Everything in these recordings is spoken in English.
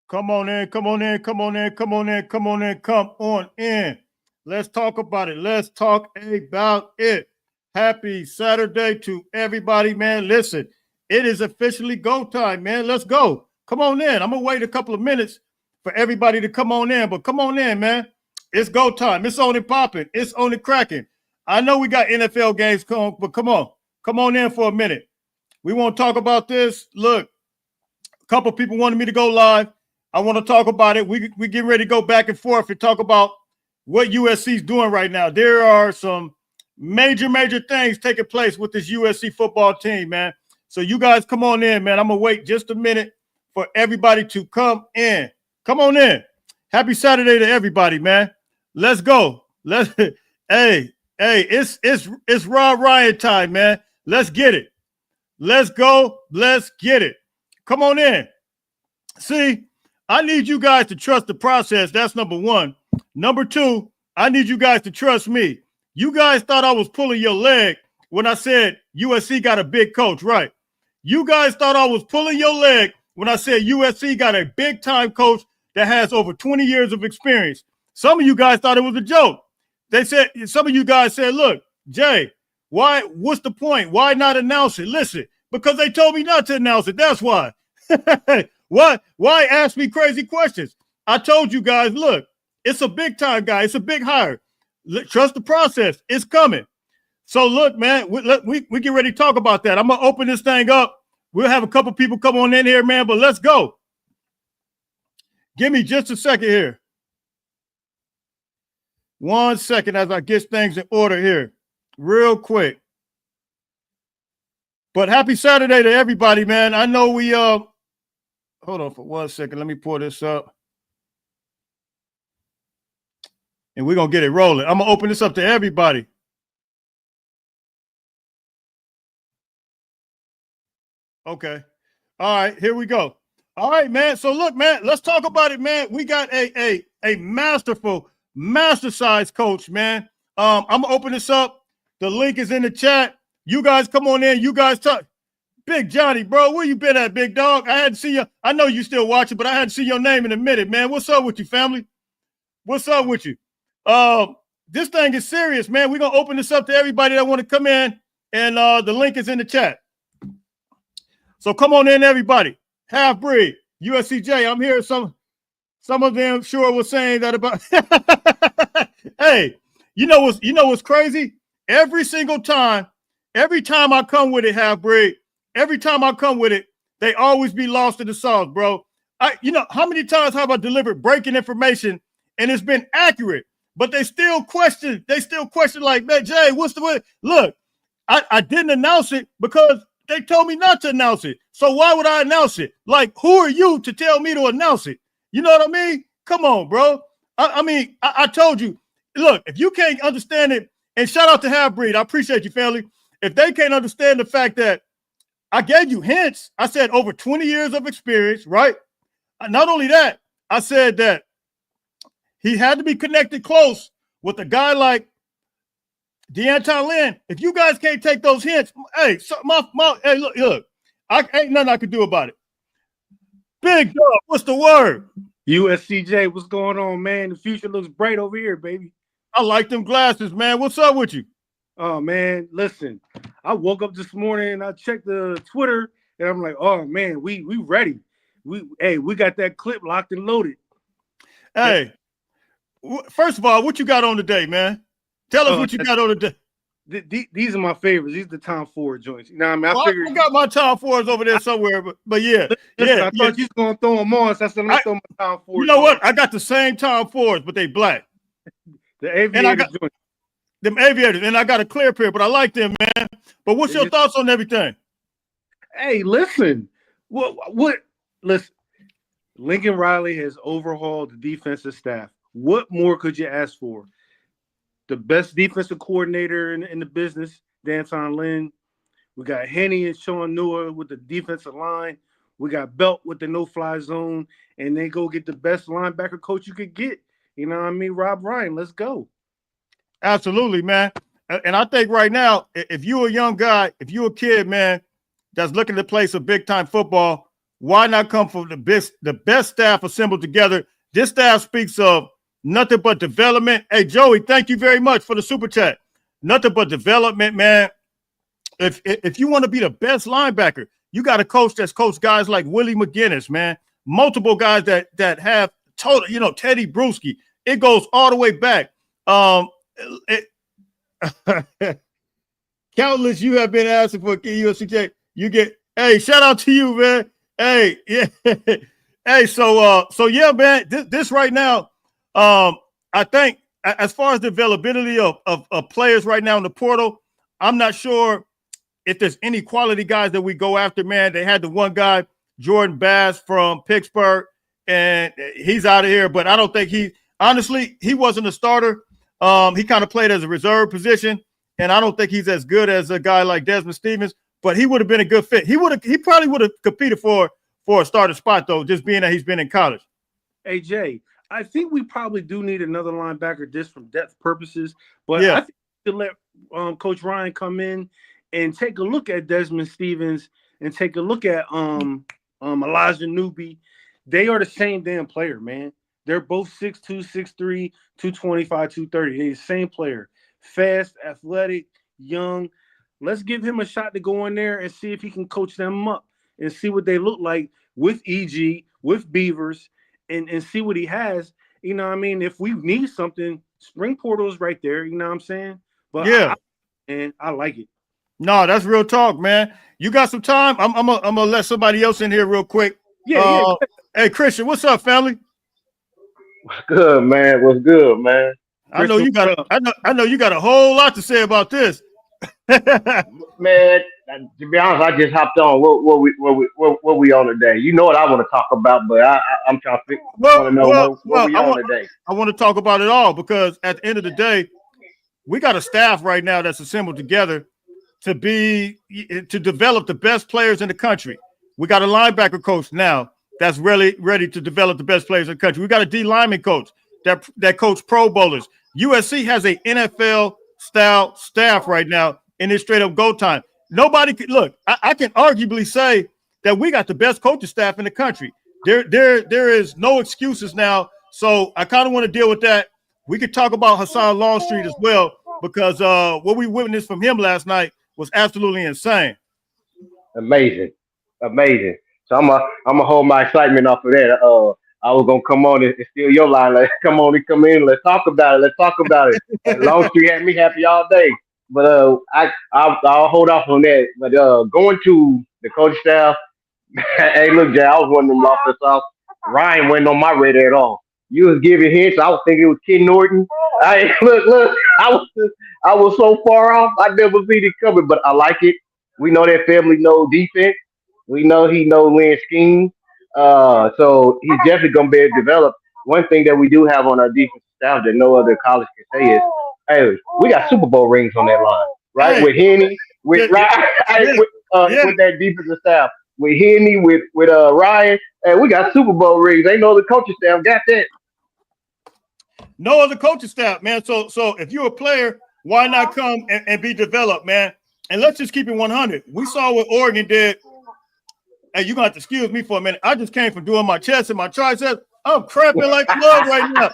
Come on in, come on in, come on in, come on in, come on in, come on in. Let's talk about it. Let's talk about it. Happy Saturday to everybody, man. Listen, it is officially go time, man. Let's go. Come on in. I'm going to wait a couple of minutes for everybody to come on in, but come on in, man. It's go time. It's on and popping. It's on and cracking. I know we got NFL games coming, but come on. Come on in for a minute. We want to talk about this. Look, a couple people wanted me to go live. I want to talk about it. We get ready to go back and forth and talk about what USC is doing right now. There are some major things taking place with this USC football team, man. So you guys come on in, man. I'm going to wait just a minute for everybody to come in. Come on in. Happy Saturday to everybody, man. Let's go. Hey, it's Rob Ryan time, man. Let's get it. Let's go. Let's get it. Come on in. See, I need you guys to trust the process. That's number one. Number two, I need you guys to trust me. You guys thought I was pulling your leg when I said USC got a big coach, right? You guys thought I was pulling your leg when I said USC got a big-time coach that has over 20 years of experience. Some of you guys thought it was a joke. Some of you guys said, look, Jay, what's the point? Why not announce it? Listen, because they told me not to announce it. That's why. Why ask me crazy questions? I told you guys, look, it's a big time guy. It's a big hire. Trust the process. It's coming. So look, man, we get ready to talk about that. I'm going to open this thing up. We'll have a couple people come on in here, man, but let's go. Give me just a second here. 1 second as I get things in order here real quick. But happy Saturday to everybody, man. I know we hold on for 1 second. Let me pull this up. And we're going to get it rolling. I'm going to open this up to everybody. Okay. All right, here we go. All right, man. So look, man, let's talk about it, man. We got a masterful, master-sized coach, man. I'm going to open this up. The link is in the chat. You guys come on in. You guys talk. Big Johnny, bro, where you been at, big dog? I hadn't seen you. I know you still watching, but I hadn't seen your name in a minute, man. What's up with you, family? What's up with you? This thing is serious, man. We're going to open this up to everybody that want to come in, and the link is in the chat. So come on in, everybody. Half-breed, USCJ. I'm here. Some of them sure was saying that about. Hey, you know what's crazy? Every time I come with it, half-breed, every time I come with it, they always be lost in the sauce, bro. How many times have I delivered breaking information and it's been accurate, but they still question like, man, Jay, what's the way? Look, I didn't announce it because they told me not to announce it. So why would I announce it? Like, who are you to tell me to announce it? You know what I mean? Come on, bro. I told you, look, if you can't understand it, and shout out to Half-Breed, I appreciate you, family. If they can't understand the fact that I gave you hints, I said over 20 years of experience, right? Not only that, I said that he had to be connected close with a guy like DeAnton Lynn. If you guys can't take those hints, hey, hey, look, ain't nothing I can do about it. Big dog, what's the word? USCJ, what's going on, man? The future looks bright over here, baby. I like them glasses, man. What's up with you? Oh, man, listen, I woke up this morning and I checked the Twitter and I'm like, oh, man, we ready. We got that clip locked and loaded. Hey, first of all, what you got on today, man? Tell us what you got on today. These are my favorites. These are the Tom Ford joints. You know what I mean? I figured I got my Tom Fords over there somewhere, but yeah. Listen, I thought you was going to throw them on, so I said, let me throw my Tom Ford. You know what? I got the same Tom Fords, but they black. The aviator joints. Them aviators, and I got a clear pair, but I like them, man. But what's your thoughts on everything? Hey, listen. Listen. Lincoln Riley has overhauled the defensive staff. What more could you ask for? The best defensive coordinator in the business, DeAnton Lynn. We got Henny and Sean Newell with the defensive line. We got Belt with the no-fly zone, and they go get the best linebacker coach you could get. You know what I mean? Rob Ryan, let's go. Absolutely, man. And I think right now, if you're a young guy, if you're a kid, man, that's looking to play some big-time football, Why not come from the best staff assembled together? This staff speaks of nothing but development. Hey, Joey, thank you very much for the super chat. Nothing but development, man. If you want to be the best linebacker, you got a coach that's coached guys like Willie McGinnis, man. Multiple guys that have total, Teddy Bruschi. It goes all the way back. It, Countless you have been asking for USC. You get, hey, shout out to you, man. Hey, yeah. Hey, so yeah, man. This right now, I think as far as the availability of players right now in the portal, I'm not sure if there's any quality guys that we go after, man. They had the one guy, Jordan Bass from Pittsburgh, and he's out of here. But I don't think he wasn't a starter. He kind of played as a reserve position, and I don't think he's as good as a guy like Desmond Stevens. But he would have been a good fit. He probably would have competed for a starter spot though, just being that he's been in college. Hey Jay, I think we probably do need another linebacker just from depth purposes. But Yeah. I think to let Coach Ryan come in and take a look at Desmond Stevens and take a look at Elijah Newby. They are the same damn player, man. They're both 6'2", 6'3", 225, 230. They're the same player. Fast, athletic, young. Let's give him a shot to go in there and see if he can coach them up and see what they look like with EG, with Beavers, and see what he has. You know what I mean? If we need something, spring portal is right there. You know what I'm saying? But Yeah. I like it. No, that's real talk, man. You got some time? I'm gonna let somebody else in here real quick. Yeah. Hey, Christian, what's up, family? What's good, man? What's good, man? I know you got. I know you got a whole lot to say about this. Man, to be honest, I just hopped on. What we on today? You know what I want to talk about, but I'm trying to want to know what we on today. I want to talk about it all because at the end of the day, we got a staff right now that's assembled together to develop the best players in the country. We got a linebacker coach now that's really ready to develop the best players in the country. We got a D lineman coach that coach Pro Bowlers. USC has a NFL style staff right now in this straight up go time. Nobody could look. I can arguably say that we got the best coaching staff in the country. There is no excuses now. So I kind of want to deal with that. We could talk about Hassan Longstreet as well because what we witnessed from him last night was absolutely insane. Amazing. So I'm gonna hold my excitement off of that. I was gonna come on and steal your line. Like, come on and come in. Let's talk about it. And Longstreet had me happy all day. But I'll hold off on that. But going to the coach staff, hey, look, Jay, I was one of them off the south. Ryan wasn't on my radar at all. You was giving hints. I was thinking it was Ken Norton. Look. I was so far off. I never seen it coming, but I like it. We know that family knows defense. We know he knows Lynn scheme. So he's definitely gonna be able to develop. One thing that we do have on our defensive staff that no other college can say is, hey, we got Super Bowl rings on that line, right? Hey, with Henny, with Ryan, with that defensive staff, with Henny, with Ryan, and we got Super Bowl rings. Ain't no other coaching staff got that. No other coaching staff, man. So if you're a player, why not come and be developed, man? And let's just keep it 100. We saw what Oregon did. Hey, you're going to have to excuse me for a minute. I just came from doing my chest and my triceps. I'm cramping like blood right now.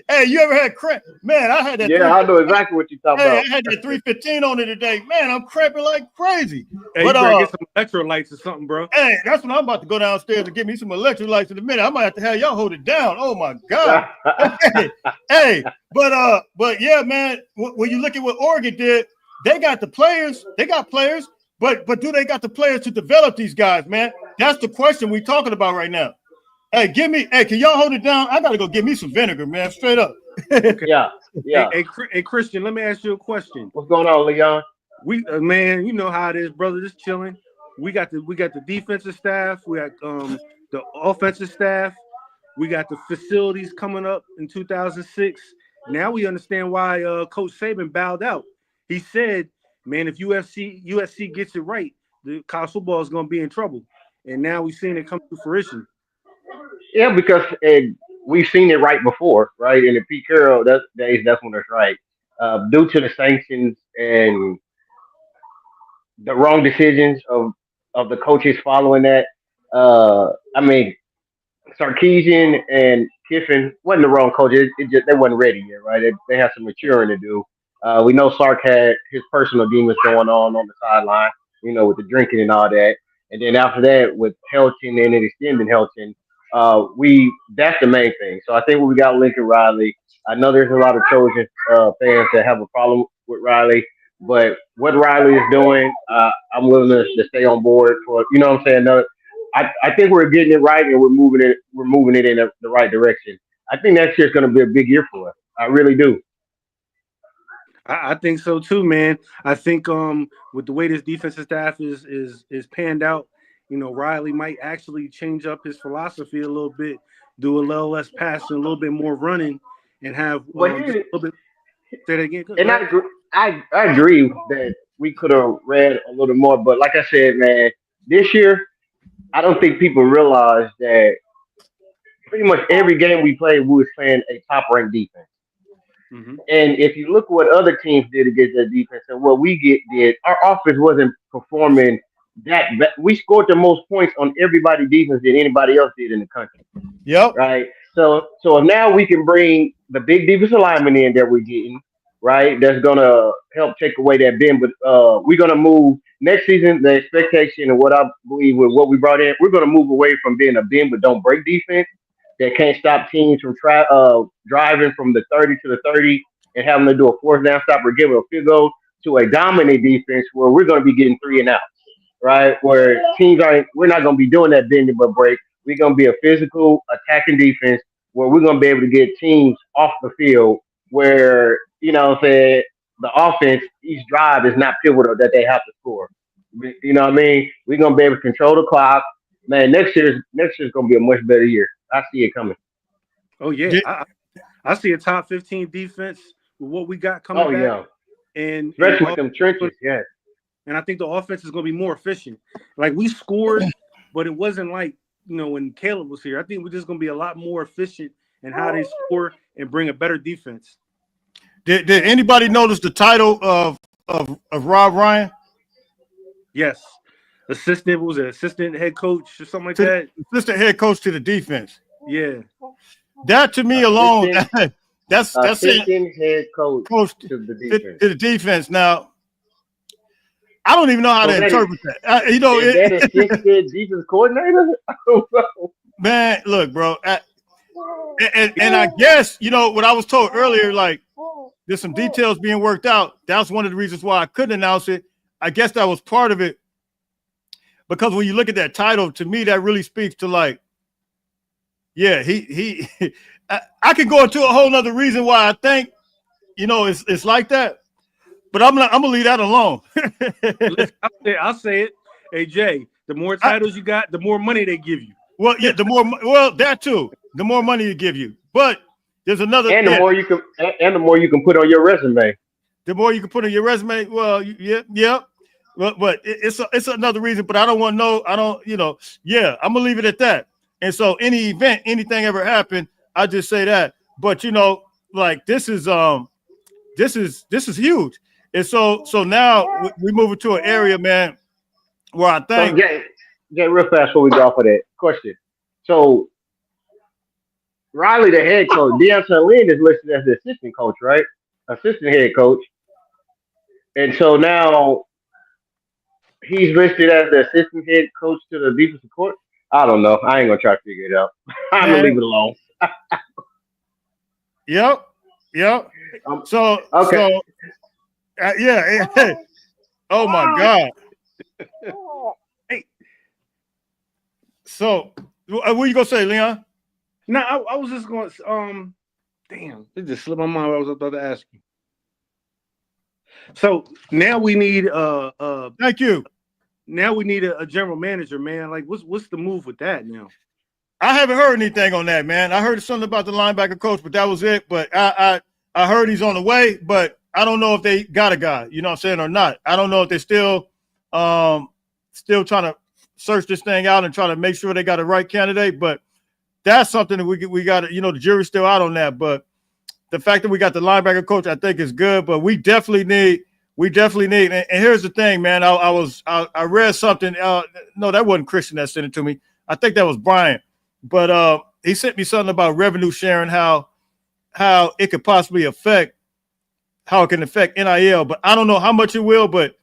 Hey, you ever had cramp? Man, I had that. Yeah, I know exactly what you're talking about. I had that 315 on it today. Man, I'm cramping like crazy. Hey, but you better get some electrolytes or something, bro. Hey, that's when I'm about to go downstairs and get me some electrolytes in a minute. I might have to have y'all hold it down. Oh my God. But yeah, man, when you look at what Oregon did, they got the players, but do they got the players to develop these guys, man? That's the question we're talking about right now. Hey, can y'all hold it down? I gotta go get me some vinegar, man. Straight up. Okay. Yeah. Hey, Christian, let me ask you a question. What's going on, Leon? We man, you know how it is, brother. Just chilling. We got the defensive staff. We got the offensive staff. We got the facilities coming up in 2006. Now we understand why Coach Saban bowed out. He said, man, if USC gets it right, the college football is going to be in trouble. And now we've seen it come to fruition. Yeah, because we've seen it right before, right? In the Pete Carroll days, that's when it's right. Due to the sanctions and the wrong decisions of of the coaches following that. I mean, Sarkeesian and Kiffin wasn't the wrong coach. It just they wasn't ready yet, right? They have some maturing to do. We know Sark had his personal demons going on the sideline, with the drinking and all that. And then after that, with Helton and it extending Helton, we that's the main thing. So I think when we got Lincoln Riley, I know there's a lot of Trojan fans that have a problem with Riley, but what Riley is doing, I'm willing to stay on board for. You know what I'm saying? No, I think we're getting it right and we're moving it in the right direction. I think next year's going to be a big year for us. I really do. I think so too, man. I think with the way this defensive staff is panned out, Riley might actually change up his philosophy a little bit, do a little less passing, a little bit more running, and have just a little bit. Say that again. And I agree that we could have read a little more, but like I said, man, this year I don't think people realize that pretty much every game we played, we was playing a top ranked defense. Mm-hmm. And if you look what other teams did against that defense and what did, our offense wasn't performing we scored the most points on everybody defense than anybody else did in the country. Yep. Right. So if now we can bring the big defensive lineman in that we're getting, right, that's gonna help take away that bend. But we're gonna move next season. The expectation and what I believe with what we brought in, we're gonna move away from being a bend but don't break defense that can't stop teams from driving from the 30 to the 30 and having to do a fourth down stop or give it a field goal to a dominant defense where we're going to be getting 3 and out, right? Where we're not going to be doing that bending but break. We're going to be a physical attacking defense where we're going to be able to get teams off the field where, the offense, each drive is not pivotal that they have to score. You know what I mean? We're going to be able to control the clock. Man, next year's going to be a much better year. I see it coming. Oh yeah, I see a top 15 defense with what we got coming back. Yeah, and especially with them trenches. Yeah, and I think the offense is going to be more efficient. Like we scored, but it wasn't like when Caleb was here. I think we're just going to be a lot more efficient in how they score and bring a better defense. Did anybody notice the title of Rob Ryan? Yes. Assistant head coach or something like that? Assistant head coach to the defense. Yeah. That to me alone, that's assistant head coach to the defense. Now, I don't even know how to interpret that. Is that assistant defense coordinator? I don't know. Man, look, bro. And I guess, what I was told earlier, like, there's some details being worked out. That's one of the reasons why I couldn't announce it. I guess that was part of it. Because when you look at that title, to me, that really speaks to like, yeah, I could go into a whole nother reason why I think, it's like that. But I'm gonna leave that alone. I'll say it. Hey Jay, the more titles you got, the more money they give you. Well, yeah, that too. The more money they give you. But there's another and the more you can put on your resume. The more you can put on your resume, well, yeah. But it's another reason, but I don't want to know. I'm gonna leave it at that. And so anything ever happen, I just say that. But like this is huge. And so now we move into an area, man, where I think Jay, real fast before we go off of that question. So Riley, the head coach, Deion Lynn is listed as the assistant coach, right? Assistant head coach. And so now he's listed as the assistant head coach to the defensive court. I don't know. I ain't gonna try to figure it out. I'm gonna leave it alone. Yep. So okay. Yeah. Oh my God. Hey. So what you gonna say, Leon? No, I was just going. Damn, it just slipped my mind. What I was about to ask you. So now we need Thank you. Now we need a general manager, man. Like, what's the move with that now? I haven't heard anything on that, man. I heard something about the linebacker coach, but that was it. But I heard he's on the way, but I don't know if they got a guy, you know what I'm saying, or not. I don't know if they're still trying to search this thing out and try to make sure they got the right candidate. But that's something that we got to, the jury's still out on that. But the fact that we got the linebacker coach, I think is good. But we definitely need we definitely need. And here's the thing, man. I read something. No, that wasn't Christian that sent it to me. I think that was Brian, but he sent me something about revenue sharing, how it could possibly affect how it can affect NIL. But I don't know how much it will. But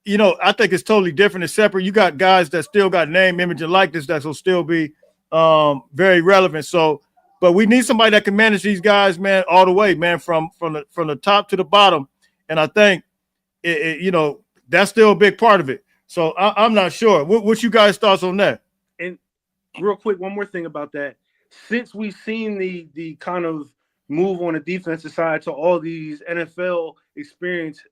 I think it's totally different and separate. You got guys that still got name, image, and likeness that will still be very relevant. So, but we need somebody that can manage these guys, man, all the way, man, from the top to the bottom. And I think that's still a big part of it. So I'm not sure. What's you guys' thoughts on that? And real quick, one more thing about that. Since we've seen the kind of move on the defensive side to all these NFL experienced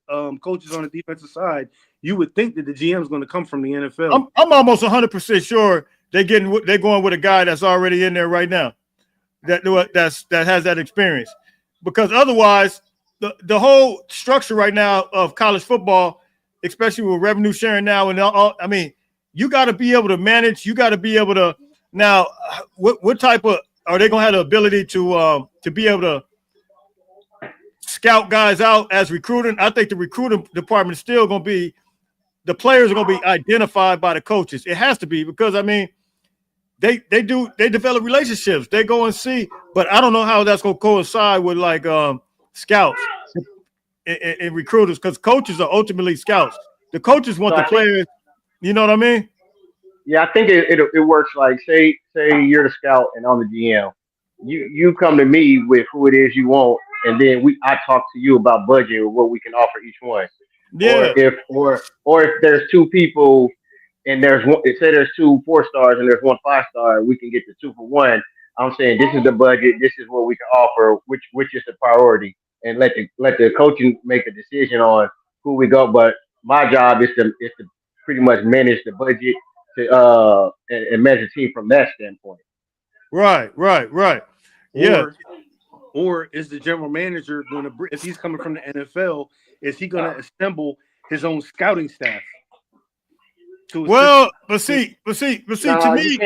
coaches on the defensive side, you would think that the GM is going to come from the NFL. I'm almost 100% sure they're going with a guy that's already in there right now that has that experience, because otherwise the whole structure right now of college football, especially with revenue sharing now, and all, I mean, you got to be able to manage. You got to be able to now. What type of are they going to have the ability to be able to scout guys out as recruiting? I think the recruiting department is still going to be, the players are going to be identified by the coaches. It has to be, because I mean, they develop relationships. They go and see, but I don't know how that's going to coincide with like scouts and recruiters, because coaches are ultimately scouts. The coaches want the players. You know what I mean? Yeah, I think it works like, say you're the scout and I'm the GM. You come to me with who it is you want, and then I talk to you about budget or what we can offer each one. Yeah. Or if there's two people and there's one, say there's 2 4-stars and there's 1 5-star, we can get the 2 for 1. I'm saying this is the budget, this is what we can offer, which is the priority, and let the coaching make a decision on who we go. But my job is to pretty much manage the budget to and manage the team from that standpoint. Right. Yeah. Or is the general manager going to, if he's coming from the NFL, is he going to assemble his own scouting staff? Well, but see, to me,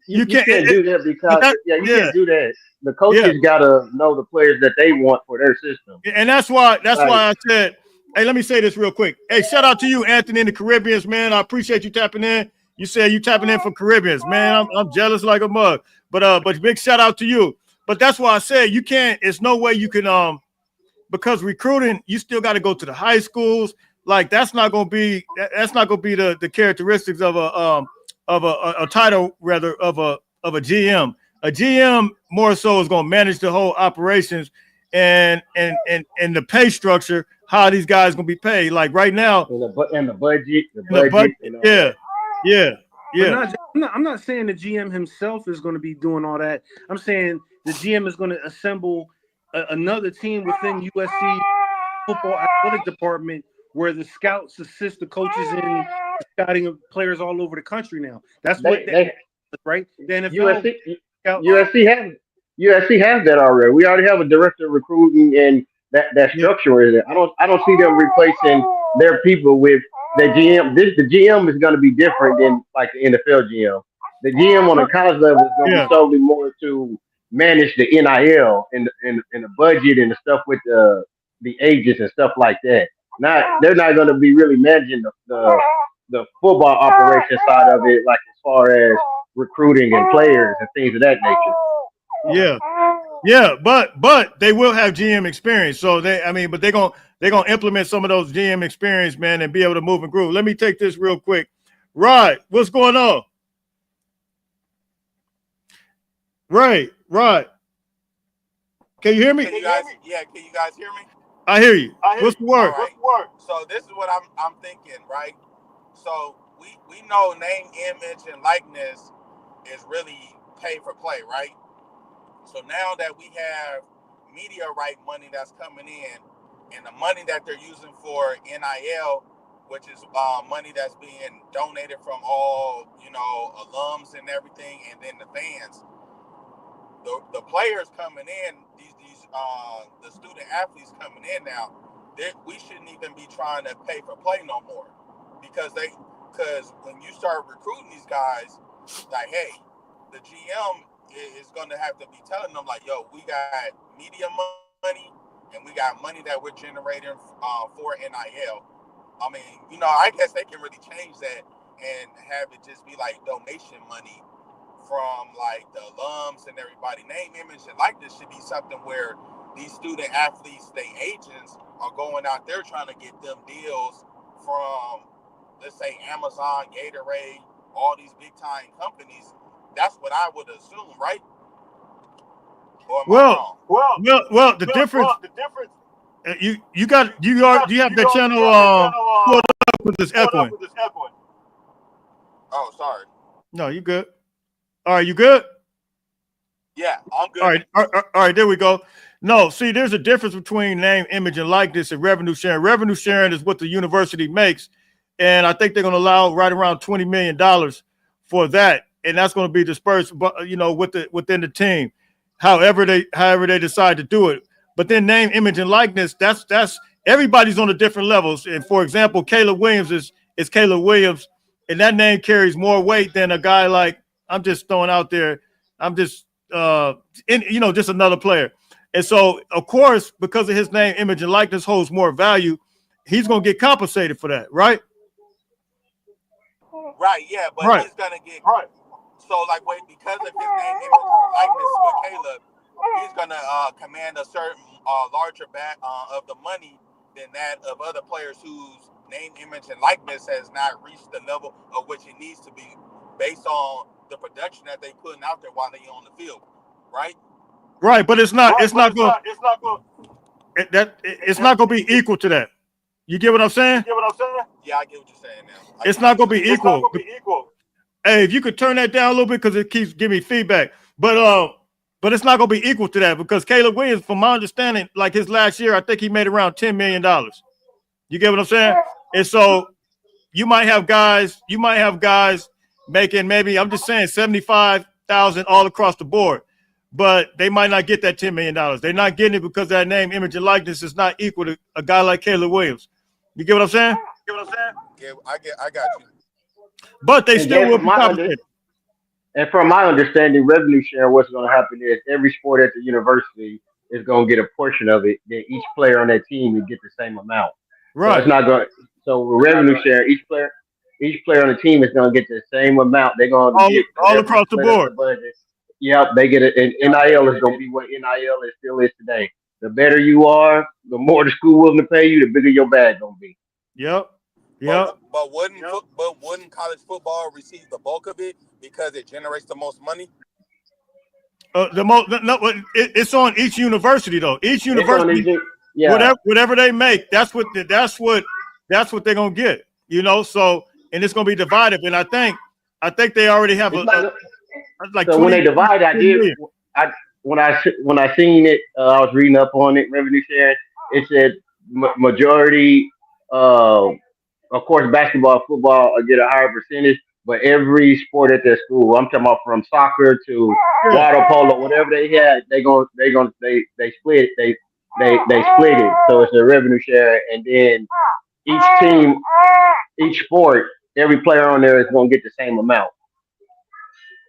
you can't do that, because you can't do that. The coaches got to know the players that they want for their system. And that's why I said, hey, let me say this real quick. Hey, shout out to you, Anthony, in the Caribbeans, man. I appreciate you tapping in. You said you tapping in for Caribbeans, man. I'm jealous like a mug. But big shout out to you. But that's why I said you can't. It's no way you can because recruiting, you still got to go to the high schools. Like that's not gonna be the characteristics of a title, rather, of a GM. A GM more so is gonna manage the whole operations and the pay structure, how these guys gonna be paid. Like right now, and the budget. Yeah. I'm not saying the GM himself is going to be doing all that. I'm saying the GM is going to assemble another team within USC football athletic department, where the scouts assist the coaches in scouting of players all over the country. Now that's right. The NFL USC has that already. We already have a director of recruiting, and that structure is there. I don't see them replacing their people with the GM. The GM is going to be different than like the NFL GM. The GM on the college level is going to be solely more to manage the NIL and the budget and the stuff with the agents and stuff like that. They're not going to be really managing the football operation side of it, like as far as recruiting and players and things of that nature. Yeah, but they will have GM experience. So they're gonna implement some of those GM experience, man, and be able to move and groove. Let me take this real quick. Right, what's going on? Right. Can you hear me? Can you guys hear me? I hear you. What's the word? Right. So this is what I'm thinking, right? So we know name, image, and likeness is really pay for play, right? So now that we have media right money that's coming in, and the money that they're using for NIL, which is money that's being donated from all alums and everything, and then the fans, the players coming in, the student athletes coming in now, we shouldn't even be trying to pay for play no more, because when you start recruiting these guys, like, hey, the GM is going to have to be telling them, like, yo, we got media money and we got money that we're generating for NIL. I mean, I guess they can really change that and have it just be like donation money from like the alums and everybody. Name, image, and likeness should be something where these student athletes, they agents are going out there trying to get them deals from, let's say, Amazon, Gatorade, all these big time companies. That's what I would assume, right? Or am I wrong? Well, the difference. You have that channel pulled up with this echoing. Oh, sorry. No, you good. All right, you good? Yeah, I'm good. All right, there we go. No, see, there's a difference between name, image, and likeness and revenue sharing. Revenue sharing is what the university makes, and I think they're going to allow right around $20 million for that, and that's going to be dispersed, within the team, however they decide to do it. But then name, image, and likeness, that's everybody's on a different levels. And for example, Caleb Williams is Caleb Williams, and that name carries more weight than a guy like, I'm just throwing out there, I'm just just another player. And so, of course, because of his name, image, and likeness holds more value, he's going to get compensated for that, right? Right, yeah, but he's going to get So, because of his name, image, and likeness with Caleb, he's going to command a certain larger back of the money than that of other players whose name, image, and likeness has not reached the level of which it needs to be based on the production that they putting out there while they on the field, right? Right, but it's not going to be equal to that. You get what I'm saying? Yeah, I get what you're saying now. It's not going to be equal. Hey, if you could turn that down a little bit because it keeps giving me feedback. But it's not going to be equal to that because Caleb Williams, from my understanding, like his last year, I think he made around $10 million. You get what I'm saying? And so you might have guys making maybe, I'm just saying, $75,000 all across the board. But they might not get that $10 million. They're not getting it because that name, image, and likeness is not equal to a guy like Caleb Williams. You get what I'm saying? Yeah, I got you. But they still will be compensated. And from my understanding, revenue share, what's going to happen is every sport at the university is going to get a portion of it. Then each player on that team will get the same amount. Right. So it's not going. So revenue share, each player on the team is going to get the same amount. They're going to get all across the board. Yep, they get it. And NIL is going to be what NIL still is today. The better you are, the more the school willing to pay you, the bigger your bag going to be. Yep. But wouldn't college football receive the bulk of it because it generates the most money? It's on each university though. Each university, whatever they make, that's what they're gonna get. So and it's gonna be divided. And I think they already have so when they divide, when I seen it, I was reading up on it, revenue sharing. It said majority. Of course, basketball, football get a higher percentage, but every sport at their school, I'm talking about from soccer to water polo, whatever they had, they split it. They split it, so it's a revenue share, and then each team, each sport, every player on there is going to get the same amount.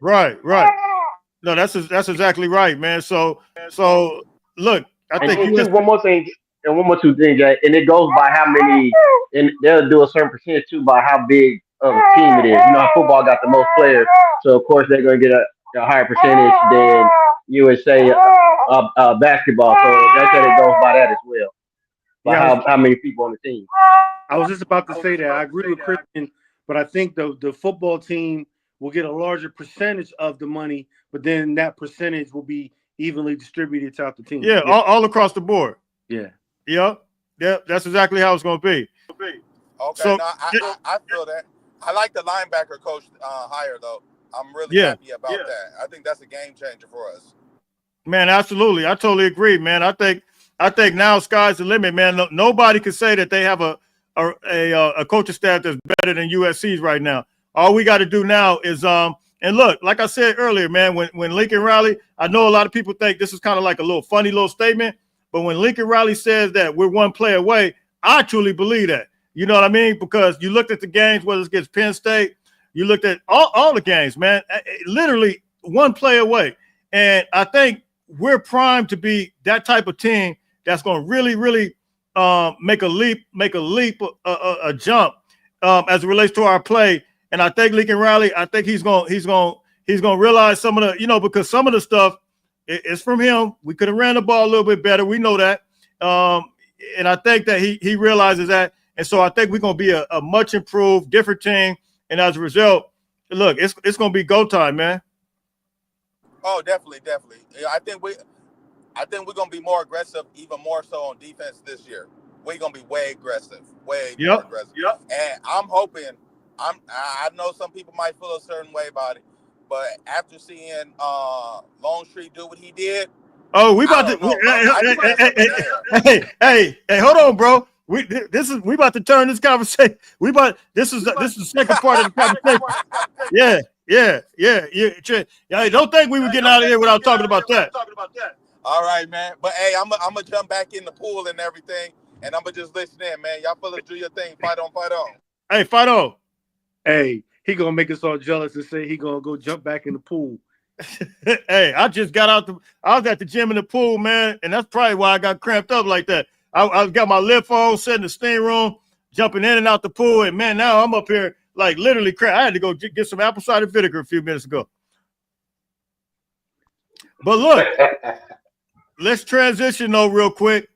Right. No, that's exactly right, man. So look, I think one more thing. And one more two things, Jay, and it goes by how many, and they'll do a certain percentage too by how big of a team it is. You know how football got the most players, so of course they're going to get a higher percentage than USA basketball. So that's how it goes by that as well, by how many people on the team. I was just about to say that. I agree with Christian, but I think the football team will get a larger percentage of the money, but then that percentage will be evenly distributed throughout the team. Yeah. All across the board. Yeah. Yep, that's exactly how it's going to be. Okay, so I feel that. I like the linebacker coach hire though. I'm really happy about that. I think that's a game changer for us. Man, absolutely. I totally agree, man. I think now sky's the limit, man. Nobody can say that they have a coaching staff that's better than USC's right now. All we got to do now is and look, like I said earlier, man, when Lincoln Riley, I know a lot of people think this is kind of like a little funny little statement. But when Lincoln Riley says that we're one play away, I truly believe that. You know what I mean? Because you looked at the games, whether it's against Penn State, you looked at all the games, man, literally one play away. And I think we're primed to be that type of team that's going to really, really make a leap, a jump as it relates to our play. And I think Lincoln Riley, I think he's gonna realize some of the, because some of the stuff is from him. We could have ran the ball a little bit better. We know that. And I think that he realizes that. And so I think we're gonna be a much improved, different team. And as a result, look, it's gonna be go time, man. Oh, definitely. Yeah, I think we're gonna be more aggressive, even more so on defense this year. We're gonna be way aggressive, way more aggressive. Yep. And I'm hoping. I know some people might feel a certain way about it, but after seeing Longstreet do what he did, oh, we about to. Hey, hold on, bro. We about to turn this conversation. This is the second part of the conversation. Yeah. Don't think we were getting out of here without talking about that. All right, man. But hey, I'm gonna jump back in the pool and everything, and I'm gonna just listen in, man. Y'all fellas do your thing. Fight on. Hey, fight on. Hey, he gonna make us all jealous and say he gonna go jump back in the pool. Hey, I just got out. I was at the gym in the pool, man, and that's probably why I got cramped up like that. I got my lift on, sitting in the steam room, jumping in and out the pool, and man, now I'm up here like literally cramped. I had to go get some apple cider vinegar a few minutes ago. But look, let's transition though real quick,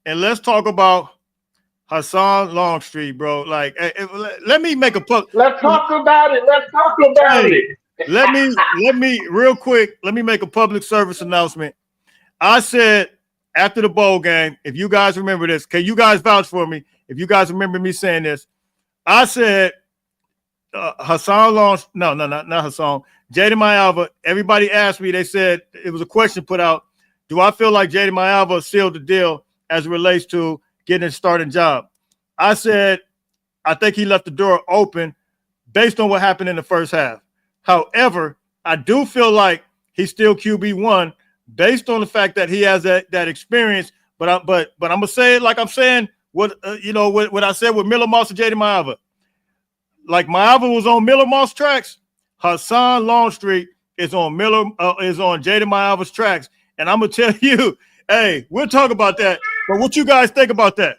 and let's talk about Hassan Longstreet, bro. Like, let me make a Let's talk about it. Let me real quick. Let me make a public service announcement. I said after the bowl game, if you guys remember this, can you guys vouch for me? If you guys remember me saying this, I said Hassan Longstreet. No, not Hassan. Jaden Mayava. Everybody asked me. They said it was a question put out. Do I feel like Jaden Mayava sealed the deal as it relates to getting a starting job? I said, I think he left the door open based on what happened in the first half. However, I do feel like he's still QB1 based on the fact that he has that experience. But I'm gonna say it like I'm saying what I said with Miller Moss and Jaden Mayava. Like Mayava was on Miller Moss tracks, Hassan Longstreet is on Jaden Mayava's tracks. And I'm gonna tell you, hey, we'll talk about that. But what you guys think about that?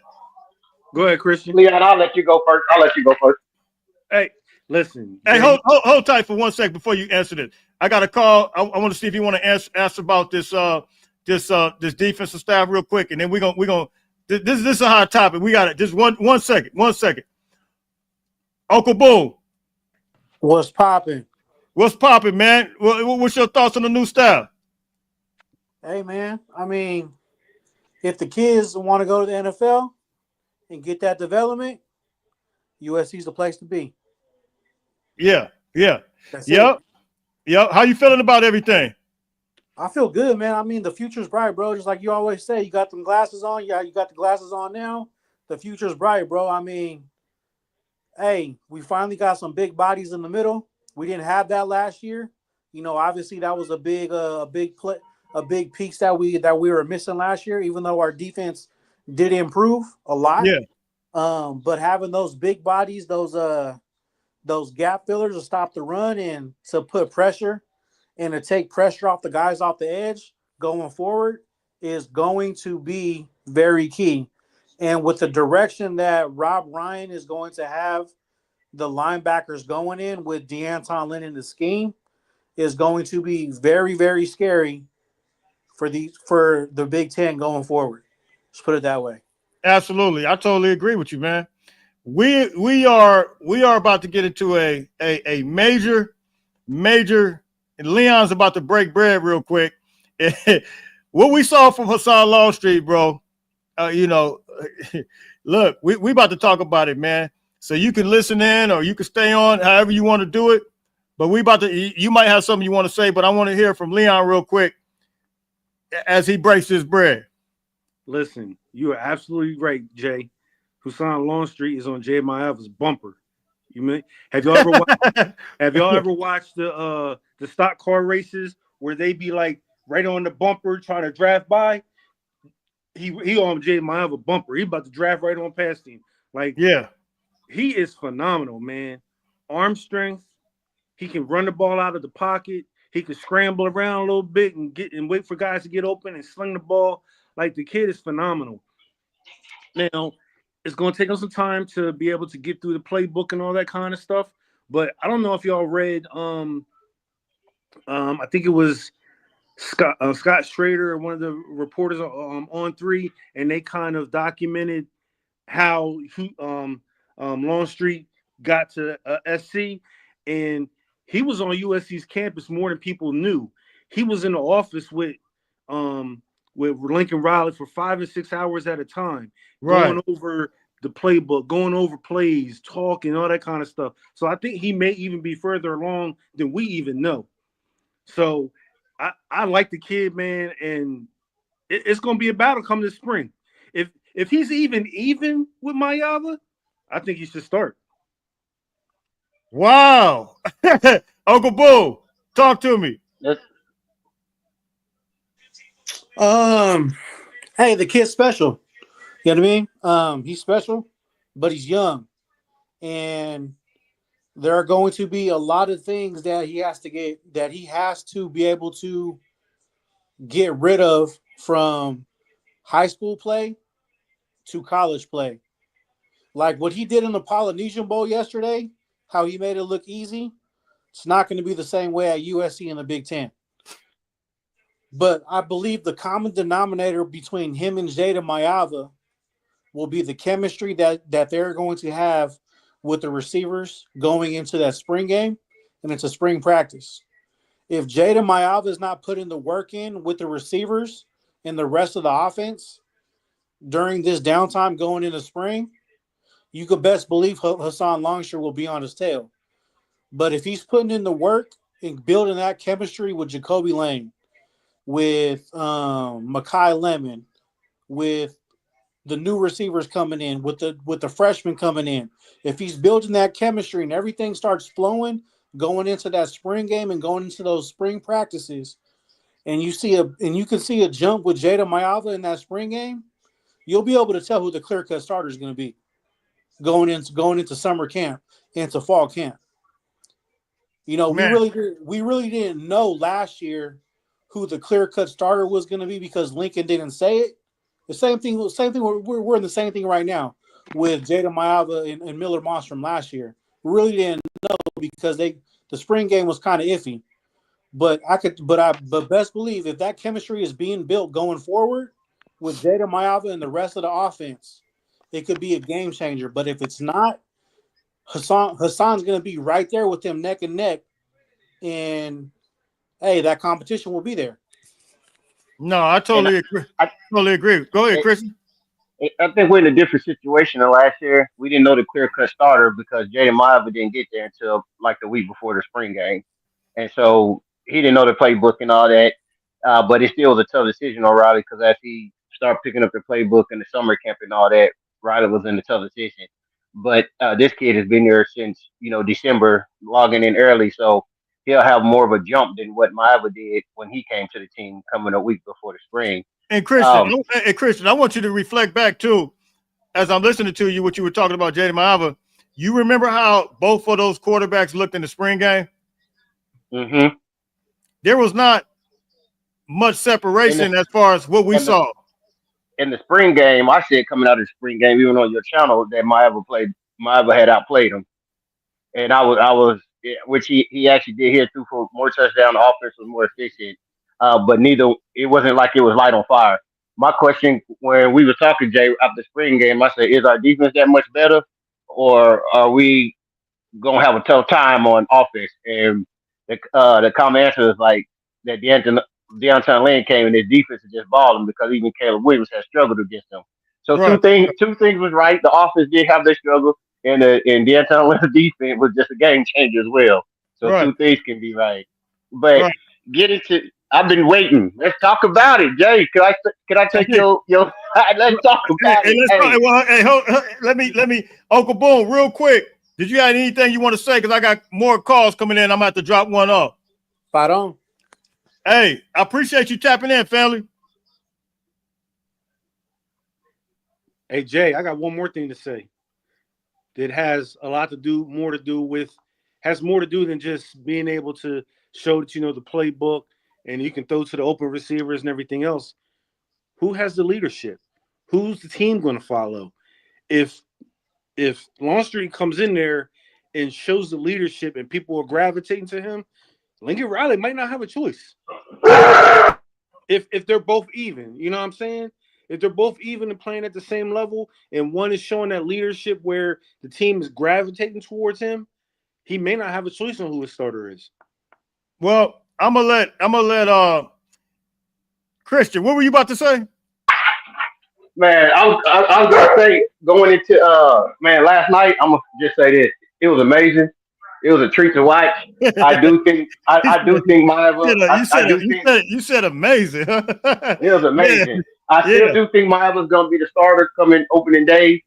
Go ahead, Christian. Leon, I'll let you go first. Hey, listen. Hey, hold tight for 1 second before you answer this. I got a call. I want to see if you want to ask about this defensive staff real quick, and then we're gonna. This is a hot topic. We got it. Just one second. Uncle Boom, what's popping? What's popping, man? What's your thoughts on the new staff? Hey, man. I mean, if the kids want to go to the NFL and get that development, USC is the place to be. Yeah. Yep. How you feeling about everything? I feel good, man. I mean, the future's bright, bro. Just like you always say, you got them glasses on. Yeah, you got the glasses on now. The future's bright, bro. I mean, hey, we finally got some big bodies in the middle. We didn't have that last year. Obviously that was a big piece that we were missing last year, even though our defense did improve a lot. Yeah. But having those big bodies, those gap fillers to stop the run and to put pressure and to take pressure off the guys off the edge going forward is going to be very key. And with the direction that Rob Ryan is going to have the linebackers going in with DeAnton Lynn in the scheme is going to be very, very scary for the Big Ten going forward. Let's put it that way. Absolutely. I totally agree with you, man. We are about to get into a major, and Leon's about to break bread real quick. What we saw from Hassan Longstreet, bro, look, we about to talk about it, man. So you can listen in or you can stay on however you want to do it. But you might have something you want to say, but I want to hear from Leon real quick as he breaks his bread. Listen, you are absolutely right, Jay. Hassan Longstreet is on Jay Mayava's bumper. Have y'all ever watched the stock car races where they be like right on the bumper trying to draft by? He on Jay Mayava bumper. He about to draft right on past him. Like, yeah, he is phenomenal, man. Arm strength. He can run the ball out of the pocket. He can scramble around a little bit and wait for guys to get open and sling the ball. Like, the kid is phenomenal. Now, it's going to take us some time to be able to get through the playbook and all that kind of stuff. But I don't know if y'all read. I think it was Scott Schrader, one of the reporters on 3, and they kind of documented how Longstreet got to SC, and he was on USC's campus more than people knew. He was in the office with Lincoln Riley for 5 and 6 hours at a time, Right. going over the playbook, going over plays, talking, all that kind of stuff. So I think he may even be further along than we even know. So I like the kid, man, and it's going to be a battle come this spring. If he's even with Mayava, I think he should start. Wow. Uncle Boo, talk to me. Hey, the kid's special. You know what I mean? He's special, but he's young. And there are going to be a lot of things that he has to be able to get rid of from high school play to college play. Like what he did in the Polynesian Bowl yesterday, how he made it look easy, it's not going to be the same way at USC in the Big Ten. But I believe the common denominator between him and Jada Mayava will be the chemistry that they're going to have with the receivers going into that spring game and into spring practice. If Jada Mayava is not putting the work in with the receivers and the rest of the offense during this downtime going into spring, you could best believe Hassan Longstreet will be on his tail. But if he's putting in the work and building that chemistry with Jacoby Lane, with Makai Lemon, with the new receivers coming in, with the freshmen coming in, if he's building that chemistry and everything starts flowing going into that spring game and going into those spring practices, and you can see a jump with Jada Mayava in that spring game, you'll be able to tell who the clear-cut starter is going to be going into summer camp, into fall camp. You know, Man. we really didn't know last year who the clear-cut starter was going to be because Lincoln didn't say it. The same thing. We're in the same thing right now with Jada Mayava and Miller Moss from last year. We really didn't know because the spring game was kind of iffy. But best believe if that chemistry is being built going forward with Jada Mayava and the rest of the offense, it could be a game changer. But if it's not, Hassan's going to be right there with them neck and neck, and hey, that competition will be there. No, I totally agree. I totally agree. Go ahead, Chris. I think we're in a different situation than last year. We didn't know the clear cut starter because Jaden Miles didn't get there until like the week before the spring game, and so he didn't know the playbook and all that. But it still was a tough decision on Riley because as he started picking up the playbook in the summer camp and all that, Riley was in a tough decision. But this kid has been there since December, logging in early, so he'll have more of a jump than what Miles did when he came to the team coming a week before the spring. And Christian, I want you to reflect back too, as I'm listening to you, what you were talking about, Jaden Miava. You remember how both of those quarterbacks looked in the spring game? Mm-hmm. There was not much separation as far as what we saw. In the spring game, I said coming out of the spring game, even on your channel, that Miava had outplayed him. And I was, which he actually did here too for more touchdown. The offense was more efficient, but it wasn't like it was light on fire. My question when we were talking, Jay, after the spring game, I said, is our defense that much better, or are we gonna have a tough time on offense? And the common answer is like that Deontay Lane came and his defense is just balling because even Caleb Williams has struggled against them. So Right. two things was right. The offense did have their struggle, and Deontay Lane's defense was just a game changer as well. So Right. two things can be right. But I've been waiting. Let's talk about it, Jay. Can I take your let's talk about it. Let me Uncle Boone, real quick. Did you have anything you want to say? Because I got more calls coming in. I'm about to drop one off. Spot on. Hey, I appreciate you tapping in, family. Hey, Jay, I got one more thing to say. That has more to do than just being able to show that you know the playbook and you can throw to the open receivers and everything else. Who has the leadership? who's the team going to follow? If Longstreet comes in there and shows the leadership and people are gravitating to him, Lincoln Riley might not have a choice. If they're both even, you know what I'm saying? If they're both even and playing at the same level, and one is showing that leadership where the team is gravitating towards him, he may not have a choice on who his starter is. Well, I'm gonna let Christian. What were you about to say? Man, I was gonna say going into man last night. I'm gonna just say this: it was amazing. It was a treat to watch. I do think I do think Maeva. You said amazing. It was amazing. Yeah. I still do think Maeva's gonna be the starter coming opening day.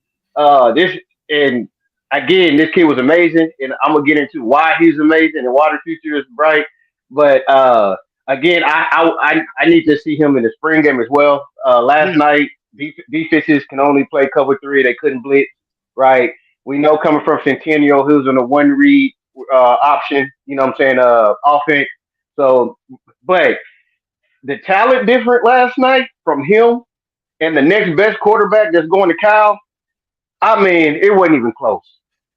This and again, this kid was amazing, and I'm gonna get into why he's amazing and why the future is bright. But again, I need to see him in the spring game as well. Last night, defenses can only play cover three; they couldn't blitz. Right? We know coming from Centennial, who's on a one read option. You know what I'm saying? Offense. So, but the talent different last night from him and the next best quarterback that's going to Cal. I mean, it wasn't even close.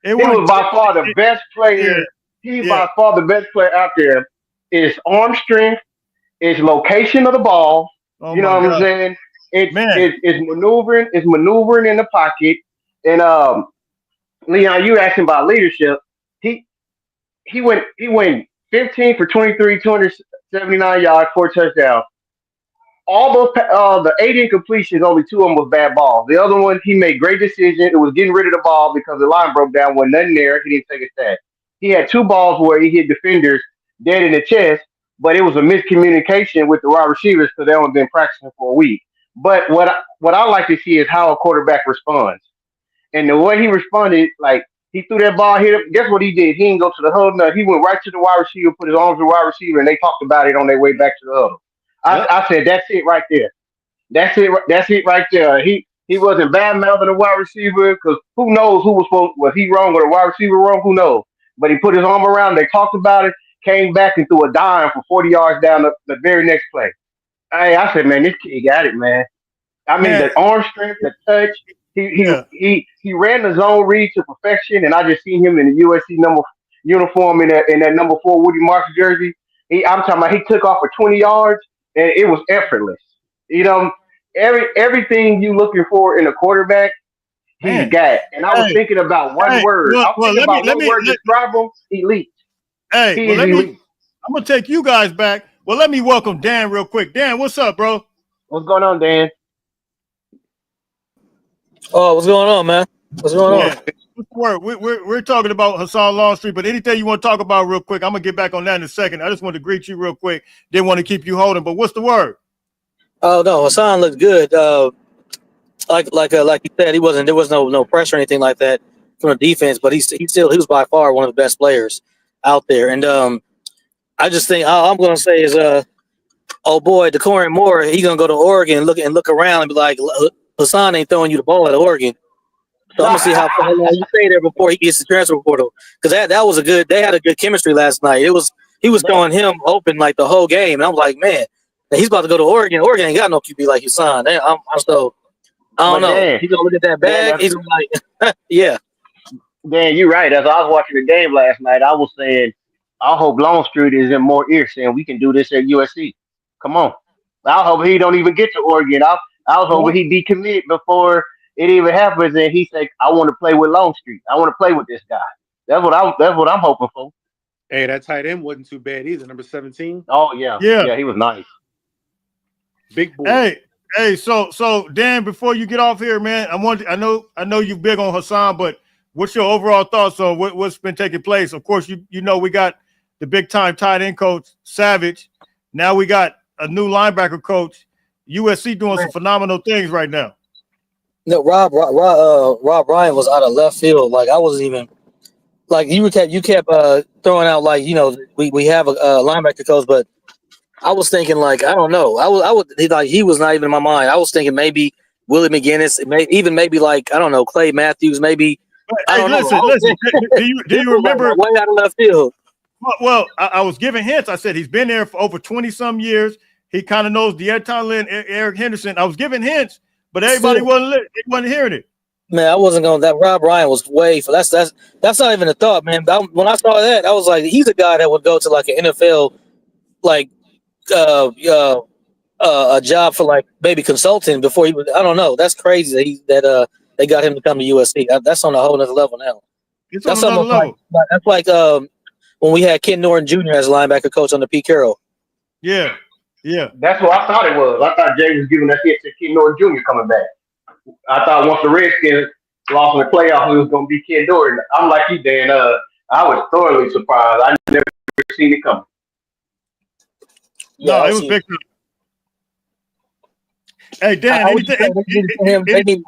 He was by far the best player. He's by far the best player out there. It's arm strength, it's location of the ball. You know what I'm saying? It's maneuvering in the pocket. And Leon, you asking about leadership. He went 15 for 23, 279 yards, 4 touchdowns. All those the 8 incompletions, only 2 of them was bad balls. The other one, he made great decisions. It was getting rid of the ball because the line broke down. Wasn't nothing there. He didn't take a stat. He had 2 balls where he hit defenders dead in the chest, but it was a miscommunication with the wide receivers because they only been practicing for a week. But what I like to see is how a quarterback responds. And the way he responded, like he threw that ball, hit him. Guess what he did? He didn't go to the huddle. No, he went right to the wide receiver, put his arms to the wide receiver, and they talked about it on their way back to the huddle. I said, that's it right there. That's it right there. He wasn't bad mouthing the wide receiver because who knows who was he wrong or the wide receiver wrong? Who knows? But he put his arm around. They talked about it. Came back and threw a dime for 40 yards down the very next play. I said, man, this kid got it, man. I mean, the arm strength, the touch. He ran the zone read to perfection, and I just seen him in the USC number uniform in that number 4 Woody Marks jersey. I'm talking about he took off for 20 yards, and it was effortless. You know, everything you looking for in a quarterback, he's got. And I was thinking about one word. I was thinking about one word to describe him: elite. I'm gonna take you guys back. Well, let me welcome Dan real quick. Dan, what's up, bro? What's going on, Dan? Oh, what's going on, man? What's going on? We're talking about Hassan Longstreet, but anything you want to talk about real quick, I'm gonna get back on that in a second. I just want to greet you real quick. Didn't want to keep you holding, but what's the word? Oh no, Hassan looked good. Like you said, there was no pressure or anything like that from the defense, but he was by far one of the best players out there. And I just think all I'm gonna say is oh boy, DeCorian Moore, he's gonna go to Oregon and look around and be like, Hassan ain't throwing you the ball at Oregon. So I'm gonna see how long you stay there before he gets the transfer portal. Because that was they had a good chemistry last night. He was throwing him open like the whole game, and I'm like, man, he's about to go to Oregon. Oregon ain't got no QB like Hassan. I don't know. Dan, He's gonna look at that bag. He's like, yeah. Dan, you're right. As I was watching the game last night, I was saying, I hope Longstreet is in more ears saying we can do this at USC. Come on. I hope he don't even get to Oregon. I was hoping he decommit before it even happens, and he said, "I want to play with Longstreet. I want to play with this guy." That's what I'm hoping for. Hey, that tight end wasn't too bad either. Number 17. Oh yeah, he was nice. Big boy. Hey, so Dan, before you get off here, man, I know you're big on Hassan, but what's your overall thoughts on what's been taking place? Of course, you know we got the big time tight end coach Savage. Now we got a new linebacker coach. USC doing some phenomenal things right now. No, Rob Ryan was out of left field. Like I wasn't even like you kept throwing out like we have a linebacker coach, but I was thinking like I don't know. He was not even in my mind. I was thinking maybe Willie McGinnis, maybe like I don't know Clay Matthews, maybe. Listen. Do you remember way out of left field? Well, I was giving hints. I said he's been there for over 20 some years. He kind of knows Deanton Lynn, Eric Henderson. I was giving hints, but everybody Still, wasn't hearing it. man, I wasn't going. That Rob Ryan was way for that's not even a thought, man. When I saw that, I was like, he's a guy that would go to like an NFL like a job for like maybe consulting before he was. I don't know. That's crazy that they got him to come to USC. That's on a whole other level now. It's That's on another almost level. that's like when we had Ken Norton Jr. as a linebacker coach under Pete Carroll. Yeah. That's what I thought it was. I thought Jay was giving that hit to Ken Norton Jr. coming back. I thought once the Redskins lost in the playoffs, it was going to be Ken Norton. I'm like you, Dan. I was thoroughly surprised. I never seen it coming. Yeah, No, it was big. Hey, Dan, anything?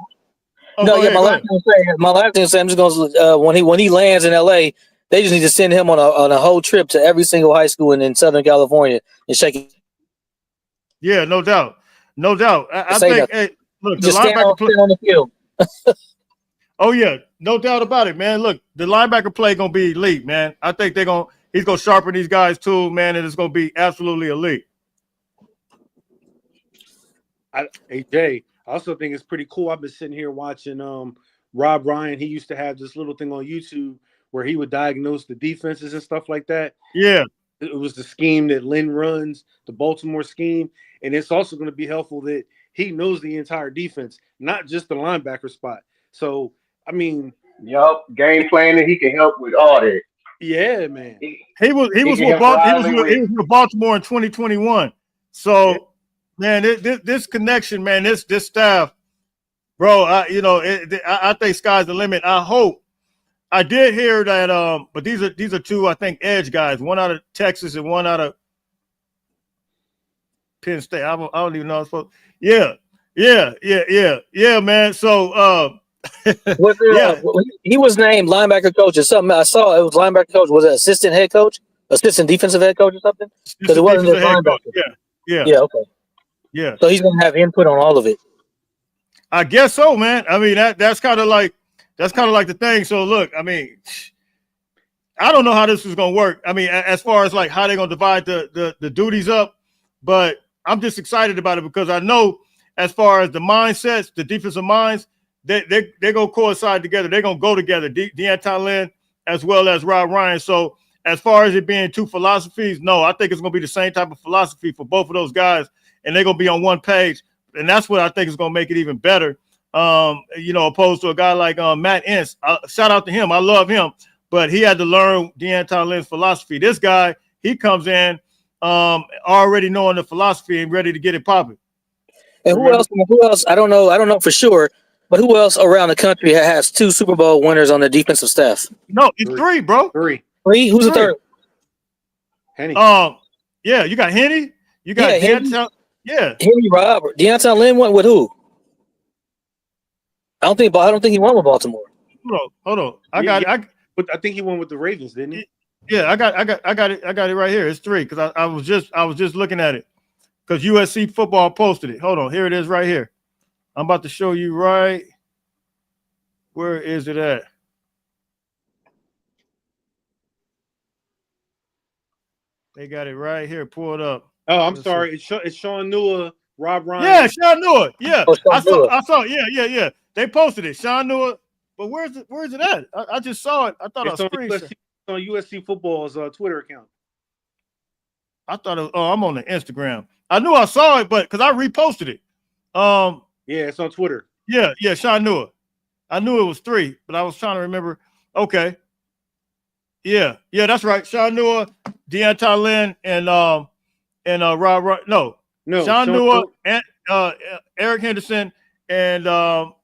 My last thing to say, I'm just going to when he lands in LA, they just need to send him on a whole trip to every single high school in Southern California and shake it. Yeah, no doubt. I think, hey, look, the just linebacker play on the field. Oh yeah, no doubt about it, man. Look, the linebacker play gonna be elite, man. I think he's gonna sharpen these guys too, man, and it's gonna be absolutely elite. Hey Jay, I also think it's pretty cool. I've been sitting here watching Rob Ryan. He used to have this little thing on YouTube where he would diagnose the defenses and stuff like that. Yeah. It was the scheme that Lynn runs, the Baltimore scheme. And it's also going to be helpful that he knows the entire defense, not just the linebacker spot. So, I mean, game planning, he can help with all that. Yeah, man. He was with Baltimore in 2021. So, man, this connection, man, this staff, bro, I think sky's the limit. I hope. I did hear that, but these are two, I think, edge guys. One out of Texas and one out of Penn State. I don't even know. Yeah, man. So, he was named linebacker coach or something. I saw it was linebacker coach. Was it assistant head coach, assistant defensive head coach or something? Because it wasn't just linebacker. Yeah. Okay. Yeah. So he's gonna have input on all of it. I guess so, man. I mean, that's kind of like the thing. So look, I mean, I don't know how this is gonna work. I mean, as far as like how they're gonna divide the duties up, but I'm just excited about it because I know as far as the mindsets, the defensive minds, they're gonna coincide together. They're gonna go together. Deanton Lynn as well as Rob Ryan. So as far as it being two philosophies, no, I think it's gonna be the same type of philosophy for both of those guys, and they're gonna be on one page. And that's what I think is gonna make it even better. Opposed to a guy like Matt Ince. Shout out to him. I love him, but he had to learn Deanton Lynn's philosophy. This guy, he comes in already knowing the philosophy and ready to get it popping. And who else? I don't know for sure, but who else around the country has two Super Bowl winners on the defensive staff? No, it's three, bro. Three. Who's the third? Henny. Yeah, you got Henny. You got Deanton. Yeah. Henry Robert. Deanton Lynn went with who? I don't think he won with Baltimore. Hold on. But I think he won with the Ravens, didn't he? Yeah, I got it right here. It's three because I was just looking at it because USC football posted it. Hold on, here it is right here. I'm about to show you right. Where is it at? They got it right here. Pull it up. Oh, I'm sorry. It's Sean Nua, Rob Ryan. Yeah, Sean Nua. Yeah, I saw. Yeah. They posted it. Sean Nua. But where's it at? I just saw it. I thought it's on USC football's Twitter account. I thought it was, I'm on the Instagram. I knew I saw it, but because I reposted it. Yeah, it's on Twitter. Yeah, Sean Nua. I knew it was three, but I was trying to remember. Okay. Yeah, that's right. Sean Nua, Deanton Lynn, and Rob. No, Sean Nua and Eric Henderson and Rob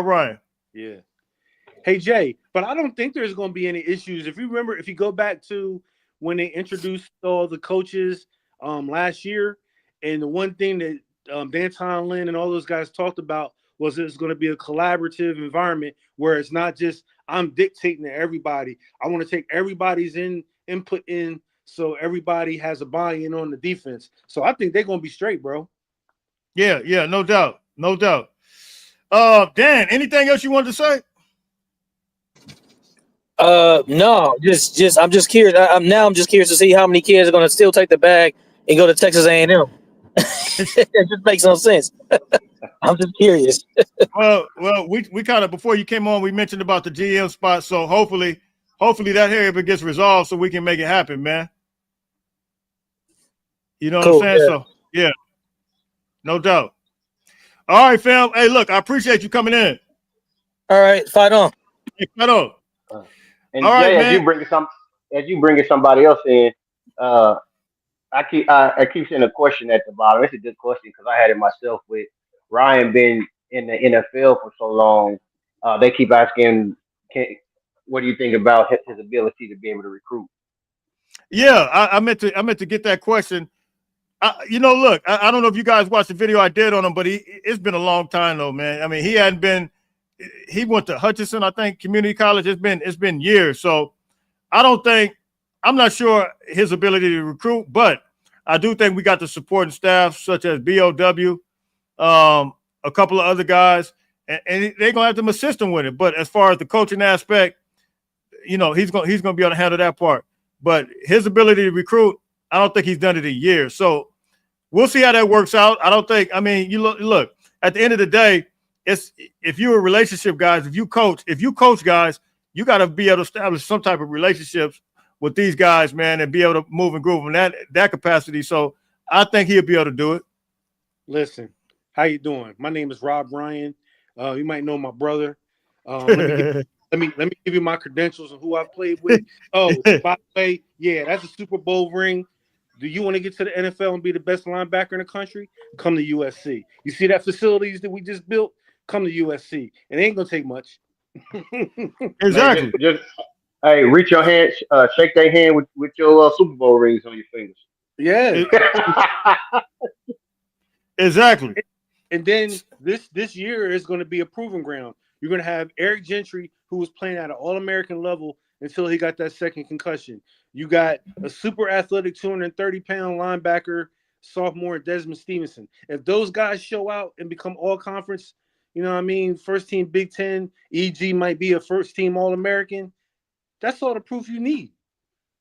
Ryan. Yeah. Hey Jay, but I don't think there's going to be any issues. If you go back to when they introduced all the coaches last year, and the one thing that Deanton Lynn and all those guys talked about was it's going to be a collaborative environment where it's not just I'm dictating to everybody. I want to take everybody's input in so everybody has a buy-in on the defense. So I think they're going to be straight, bro. Yeah, no doubt. Dan, anything else you wanted to say? No, just I'm just curious. I'm just curious to see how many kids are going to still take the bag and go to Texas A&M. It just makes no sense. I'm just curious. Well, we kind of before you came on, we mentioned about the GM spot. So hopefully that area gets resolved so we can make it happen, man. You know what I'm Cool. saying? Yeah. So yeah, no doubt. All right, fam. Hey, look, I appreciate you coming in. All right, fight on. Hey, cut off. And All right, Jay, as man. you bringing somebody else in, uh, I keep seeing a question at the bottom. It's a good question because I had it myself with Ryan been in the NFL for so long. They keep asking, can, what do you think about his ability to be able to recruit? Yeah, I meant to get that question. Look, I don't know if you guys watched the video I did on him, but it's been a long time though, man. I mean, he hadn't been. He went to Hutchinson, I think, community college. It's been years, so I'm not sure his ability to recruit, but I do think we got the supporting staff such as BOW, a couple of other guys, and they're gonna have to assist him with it. But as far as the coaching aspect, he's gonna be able to handle that part. But his ability to recruit, I don't think he's done it in years. So we'll see how that works out. I don't think. I mean, you look. At the end of the day, it's if you're a relationship guys, if you coach guys, you got to be able to establish some type of relationships with these guys, man, and be able to move and groove in that capacity. So I think he'll be able to do it. Listen, how you doing? My name is Rob Ryan. You might know my brother. Let me give you my credentials and who I've played with. Oh, by the way, yeah, that's a Super Bowl ring. Do you want to get to the NFL and be the best linebacker in the country? Come to USC. You see that facilities that we just built? Come to USC. It ain't gonna take much. Exactly. Just hey, reach your hand, shake their hand with your Super Bowl rings on your fingers. Yeah. Exactly. And then this year is going to be a proving ground. You're going to have Eric Gentry, who was playing at an All-American level until he got that second concussion. You got a super athletic 230-pound linebacker, sophomore Desmond Stevenson. If those guys show out and become all-conference, you know what I mean, first-team Big Ten, EG might be a first-team All-American, that's all the proof you need.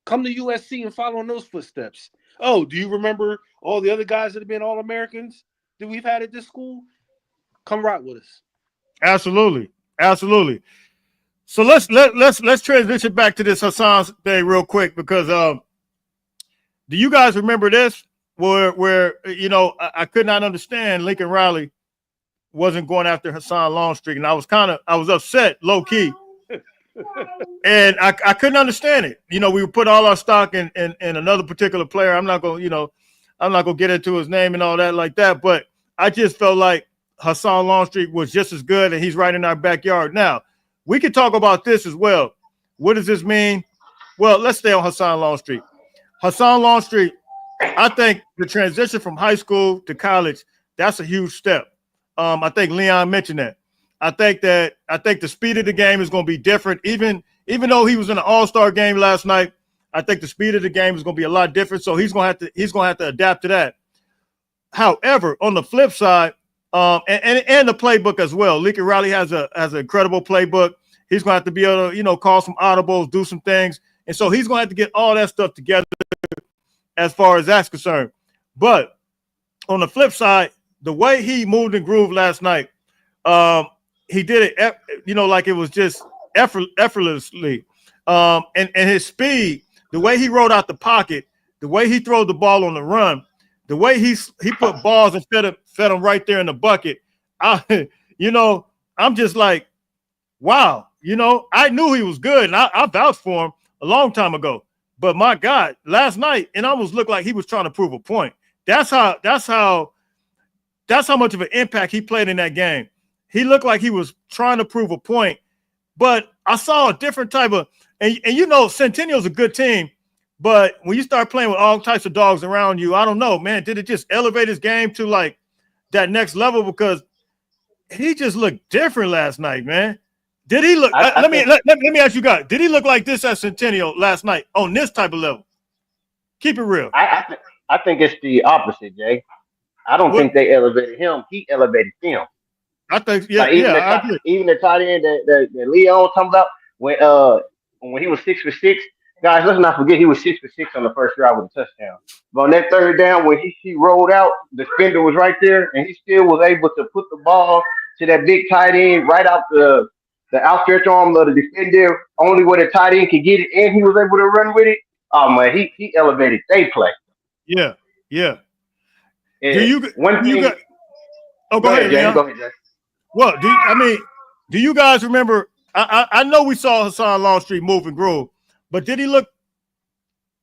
Come to USC and follow in those footsteps. Oh, do you remember all the other guys that have been All-Americans that we've had at this school? Come rock with us. Absolutely. So let's transition back to this Hassan thing real quick because do you guys remember this where I could not understand Lincoln Riley wasn't going after Hassan Longstreet, and I was upset low key. And I couldn't understand it. We put all our stock in another particular player. I'm not gonna get into his name and all that like that, but I just felt like Hassan Longstreet was just as good, and he's right in our backyard. Now, we could talk about this as well. What does this mean? Well, let's stay on Hassan Longstreet. Hassan Longstreet, I think the transition from high school to college, that's a huge step. I think Leon mentioned that. I think the speed of the game is going to be different. Even though he was in an all-star game last night, I think the speed of the game is going to be a lot different. So he's going to have to adapt to that. However, on the flip side, and the playbook as well, Lincoln Riley has an incredible playbook. He's going to have to be able to call some audibles, do some things, and so he's going to have to get all that stuff together as far as that's concerned. But on the flip side, the way he moved and grooved last night, he did it, like it was just effortlessly. And his speed, the way he rode out the pocket, the way he threw the ball on the run, the way he put balls and fed them right there in the bucket. I'm just like, wow. I knew he was good, and I vouched for him a long time ago. But my God, last night, it almost looked like he was trying to prove a point. That's how much of an impact he played in that game. He looked like he was trying to prove a point, but I saw a different type of, and Centennial's a good team, but when you start playing with all types of dogs around you, I don't know, man, did it just elevate his game to like that next level? Because he just looked different last night, man. Did he look? Let me ask you guys, did he look like this at Centennial last night on this type of level? Keep it real. I think it's the opposite, Jay. I don't think they elevated him. He elevated them. I think, I agree. Even the tight end that Leon talking about when he was 6 for 6, Guys, let's not forget he was 6 for 6 on the first drive with a touchdown. But on that third down, when he rolled out, the defender was right there, and he still was able to put the ball to that big tight end right out the outstretched arm of the defender, only where the tight end could get it, and he was able to run with it. Oh man, he elevated they play. Yeah, yeah. Do And you do one you thing, got? Oh, go go ahead, ahead, Jay. Leon. Go ahead, Jay. Well, do you guys remember? I know we saw Hassan Longstreet move and groove, but did he look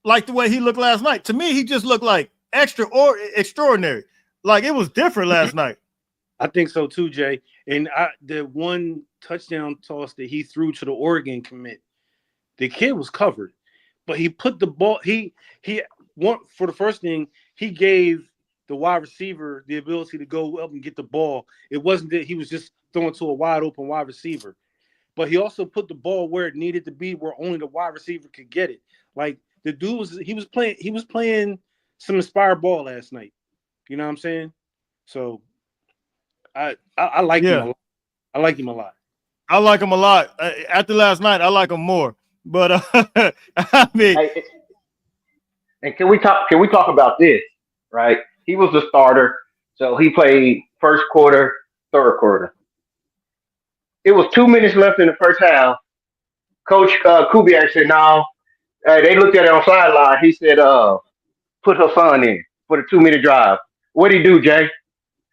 like the way he looked last night? To me, he just looked like extraordinary. Like it was different last night. I think so too, Jay. And the one touchdown toss that he threw to the Oregon commit, the kid was covered, but he put the ball. He for the first thing, he gave the wide receiver the ability to go up and get the ball. It wasn't that he was just throwing to a wide open wide receiver, but he also put the ball where it needed to be, where only the wide receiver could get it. Like the dude was playing some inspired ball last night. You know what I'm saying? So I like him a lot. I like him a lot. I like him a lot. After last night, I like him more. But I mean, Hey, and can we talk about this? Right, he was the starter, so he played first quarter, third quarter. It was 2 minutes left in the first half. Coach Kubiak said, "No." They looked at it on sideline. He said, "Put Hassan in for the 2 minute drive." What would he do, Jay?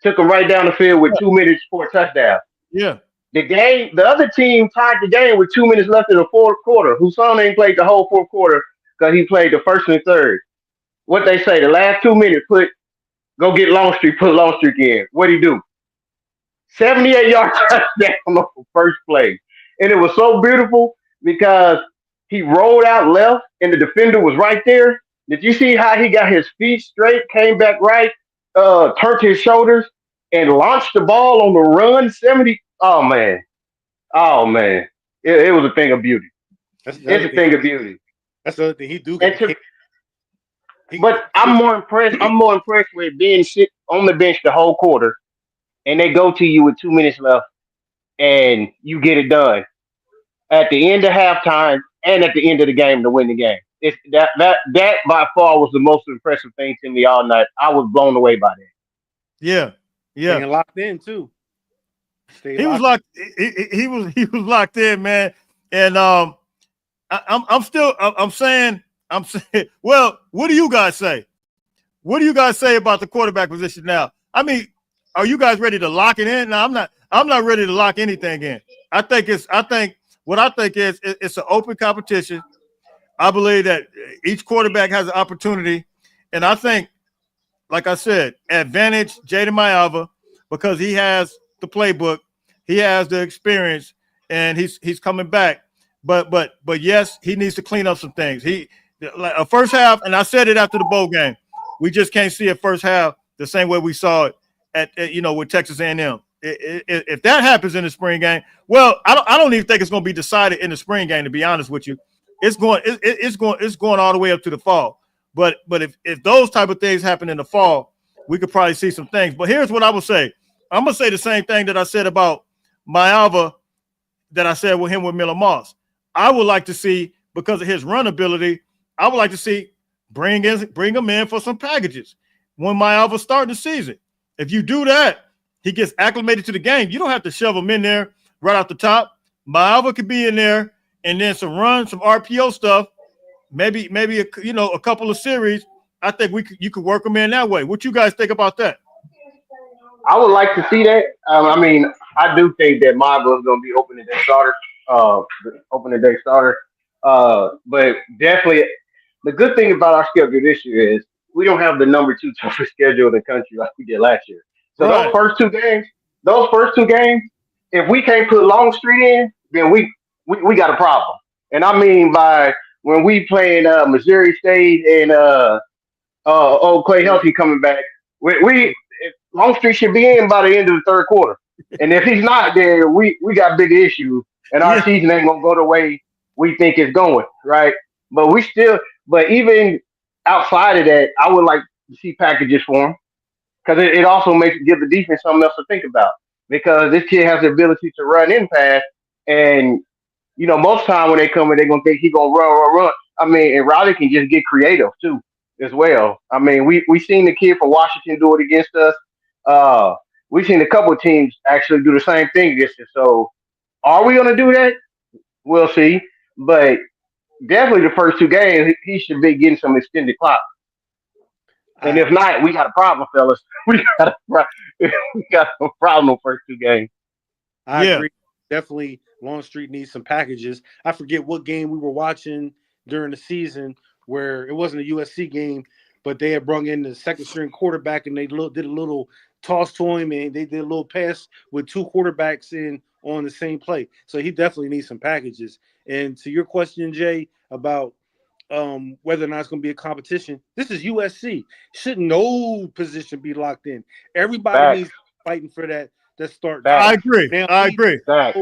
Took him right down the field with 2 minutes for a touchdown. yeah, The other team tied the game with 2 minutes left in the fourth quarter. Hassan ain't played the whole fourth quarter because he played the first and the third. What they say, the last 2 minutes, go get Longstreet, put Longstreet in. What'd he do? 78-yard touchdown on the first play. And it was so beautiful because he rolled out left and the defender was right there. Did you see how he got his feet straight, came back right, turned his shoulders, and launched the ball on the run? 70. Oh, man. Oh, man. It was a thing of beauty. That's the It's other a thing. thing of beauty. That's the other thing. He do And get. but I'm more impressed. I'm more impressed with being sit on the bench the whole quarter, and they go to you with 2 minutes left, and you get it done at the end of halftime and at the end of the game to win the game. It's that by far was the most impressive thing to me all night. I was blown away by that. yeah, yeah. Staying locked in too. He was locked. He was locked in, man. And I'm saying. Well, what do you guys say? What do you guys say about the quarterback position now? I mean, are you guys ready to lock it in? No, I'm not. I'm not ready to lock anything in. I think it's an open competition. I believe that each quarterback has an opportunity, and I think, like I said, advantage Jaden Mayava because he has the playbook, he has the experience, and he's coming back. But yes, he needs to clean up some things. He like a first half, and I said it after the bowl game. We just can't see a first half the same way we saw it at with Texas A&M. If that happens in the spring game, well, I don't even think it's going to be decided in the spring game. To be honest with you, it's going all the way up to the fall. But if those type of things happen in the fall, we could probably see some things. But here's what I would say. I'm gonna say the same thing that I said about Mayava that I said with him with Miller Moss. I would like to see, because of his run ability, I would like to see bring him in for some packages when Mayava starting the season. If you do that, he gets acclimated to the game. You don't have to shove him in there right off the top. Mayava could be in there, and then some RPO stuff, maybe a couple of series. I think you could work him in that way. What you guys think about that? I would like to see that. I mean, I do think that Marvel is going to be opening day starter. But definitely, the good thing about our schedule this year is we don't have the number 2 toughest schedule in the country like we did last year. So Right. those first two games, if we can't put Longstreet in, then we got a problem. And I mean by when we playing Missouri State and Clay Helton coming back, we Longstreet should be in by the end of the third quarter. And if he's not there, we got big issues, and our season ain't gonna go the way we think it's going, right? But even outside of that, I would like to see packages for him because it also give the defense something else to think about. Because this kid has the ability to run in pass, and most time when they come in, they're gonna think he's gonna run. I mean, and Riley can just get creative too, as well. I mean, we seen the kid from Washington do it against us. Uh, we've seen a couple of teams actually do the same thing against us. So, are we gonna do that? We'll see. But definitely the first two games, he should be getting some extended clock. And I if not, we got a problem, fellas. We got we got a problem the first two games. I Yeah. agree. Definitely, Longstreet needs some packages. I forget what game we were watching during the season where it wasn't a USC game, but they had brought in the second string quarterback and they did a little toss to him and they did a little pass with two quarterbacks in on the same play. So he definitely needs some packages. And to your question, Jay, about whether or not it's going to be a competition, this is USC. Should no position be locked in? Everybody Facts, needs fighting for that starting I facts, spot. agree. Now I agree. facts.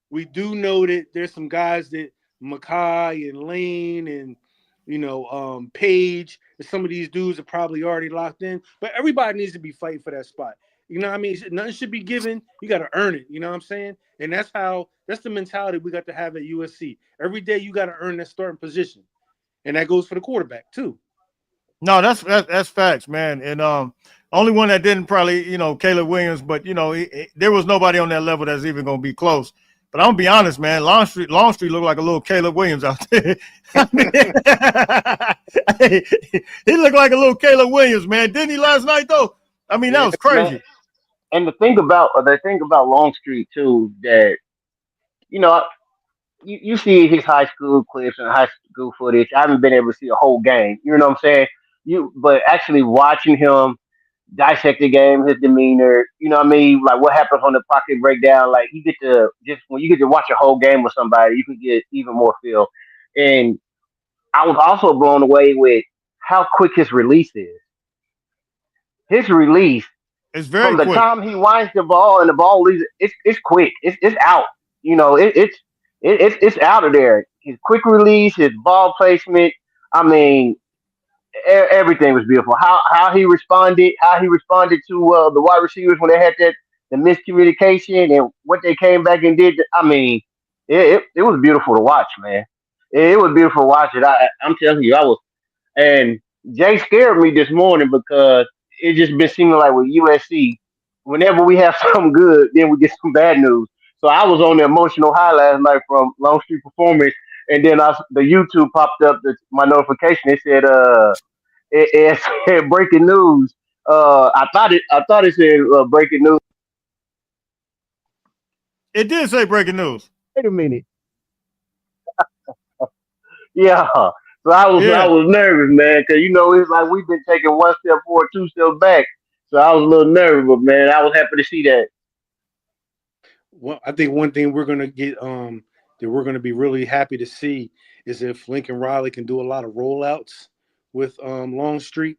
we do know that there's some guys that Mackay and Lane and Page and some of these dudes are probably already locked in, but everybody needs to be fighting for that spot. You know what I mean? Nothing should be given. You got to earn it. You know what I'm saying? And that's the mentality we got to have at USC. Every day you got to earn that starting position, and that goes for the quarterback too. No, that's facts, man. And only one that didn't probably, Caleb Williams, but there was nobody on that level that's even going to be close. But I'm gonna be honest, man. Longstreet looked like a little Caleb Williams out there. I mean, he looked like a little Caleb Williams, man. Didn't he last night though? I mean, that Yeah, was Man, crazy. and the thing about Longstreet too, that you know you see his high school clips and high school footage. I haven't been able to see a whole game. You know what I'm saying? But actually watching him dissect the game, his demeanor, you know what I mean? Like what happens on the pocket breakdown. Like you get to just when you get to watch a whole game with somebody, you can get even more feel. And I was also blown away with how quick his release is. His release It's very from the quick. time he winds the ball and the ball leaves, it's quick. It's out. It's out of there. His quick release, his ball placement. I mean, everything was beautiful. How he responded to the wide receivers when they had the miscommunication and what they came back and did. I mean, it was beautiful to watch, man. It was beautiful to watch it. I'm telling you, I was. And Jay scared me this morning because it just been seeming like with USC, whenever we have something good, then we get some bad news. So I was on the emotional high last night from Longstreet performance, and then the YouTube popped up my notification. It said it said breaking news. I thought it said breaking news. It did say breaking news. Wait a minute. Yeah. So I Yeah. was nervous, man, because it's like we've been taking one step forward, two steps back. So I was a little nervous, but man, I was happy to see that. Well, I think one thing we're gonna get that we're gonna be really happy to see is if Lincoln Riley can do a lot of rollouts with Longstreet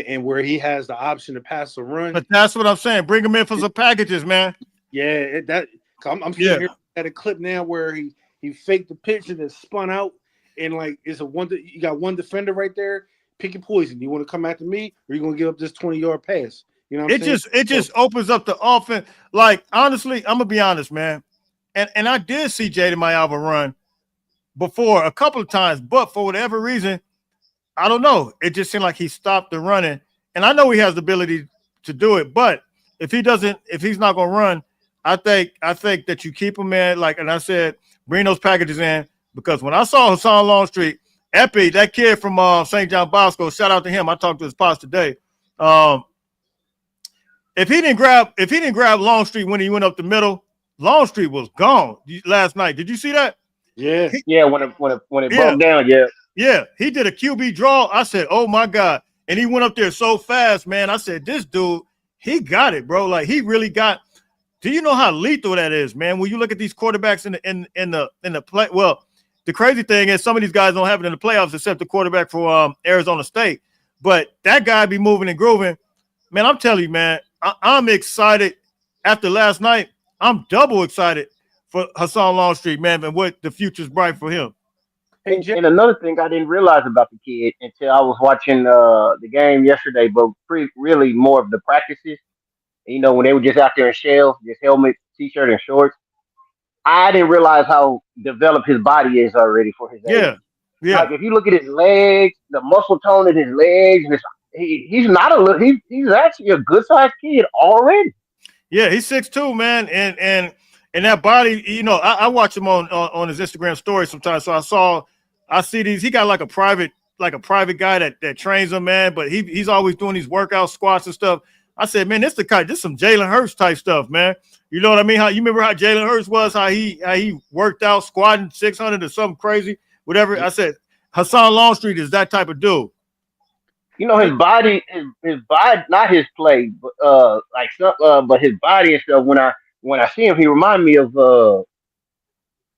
and where he has the option to pass or run. But that's what I'm saying. Bring him in for some packages, man. Yeah, I'm Yeah. sitting here at a clip now where he faked the pitch and then spun out and like it's a one. You got one defender right there. Pick your poison. You want to come after me, or you gonna give up this 20-yard pass? You know what I'm It saying? just it So just opens up the offense. Like honestly, I'm gonna be honest, man. And I did see Jaden Mayava run before a couple of times, but for whatever reason, I don't know. It just seemed like he stopped the running. And I know he has the ability to do it, but if he's not gonna run, I think that you keep him in, like, and I said, bring those packages in because when I saw Hassan Longstreet, Epi, that kid from St. John Bosco, shout out to him. I talked to his pops today. Um, if he didn't grab Longstreet when he went up the middle, Longstreet was gone last night. Did you see that? yeah, Yeah, when it Yeah, broke down, yeah. yeah. He did a QB draw. I said, oh my God. And he went up there so fast, man. I said, this dude, he got it, bro. Like he really got. Do you know how lethal that is, man? When you look at these quarterbacks in the play, well, the crazy thing is some of these guys don't have it in the playoffs except the quarterback for Arizona State. But that guy be moving and grooving. Man, I'm telling you, man, I'm excited. After last night, I'm double excited for Hassan Longstreet, man, and what the future's bright for him. hey And, Jay, and another thing I didn't realize about the kid until I was watching the game yesterday, but really more of the practices. When they were just out there in shells, just helmet, t-shirt, and shorts. I didn't realize how developed his body is already for his age. Yeah, Yeah. Like if you look at his legs, the muscle tone in his legs, he's not a little. He's actually a good sized kid already. Yeah, he's 6'2", man, and that body, I watch him on his Instagram story sometimes. So I see these. He got like a private guy that trains him, man. But he's always doing these workout squats and stuff. I said, man, this some Jalen Hurts type stuff, man. You know what I mean? How you remember how Jalen Hurts was? How he worked out squatting 600 or something crazy, whatever. I said Hassan Longstreet is that type of dude. You know, his body, not his play, but but his body and stuff. When I see him, he remind me of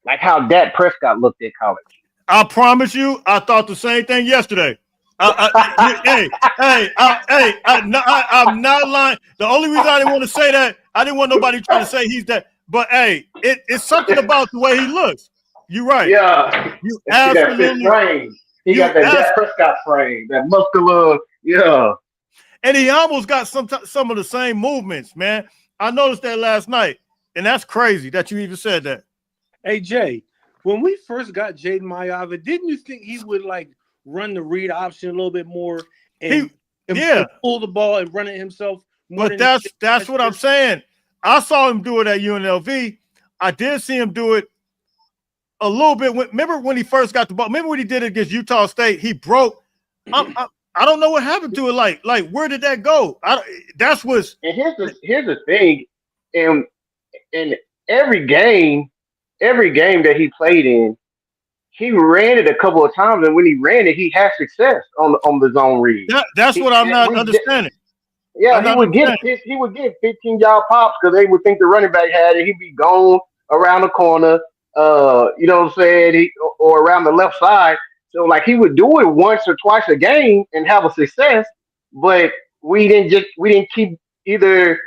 like how Dak Prescott looked at college. I promise you, I thought the same thing yesterday. I'm not lying. The only reason I didn't want to say that, I didn't want nobody trying to say he's that. But hey, it's something about the way he looks. You're right. Yeah, You he got fit absolutely. frame. He got that Dak Prescott frame, that muscular. Yeah, And he almost got some of the same movements, man. I noticed that last night, and that's crazy that you even said that. Hey Jay, when we first got Jaden Mayava, didn't you think he would like run the read option a little bit more and pull the ball and run it himself? But that's what I'm saying. I saw him do it at UNLV. I did see him do it a little bit. Remember when he first got the ball? Remember when he did it against Utah State? He broke. I don't know what happened to it. Like where did that go? And here's the thing, in every game that he played in, he ran it a couple of times, and when he ran it, he had success on the zone read. That's what I'm not understanding. Yeah, he would get 15-yard pops because they would think the running back had it. He'd be gone around the corner, you know what I'm saying, or around the left side. So like he would do it once or twice a game and have a success, but we didn't keep either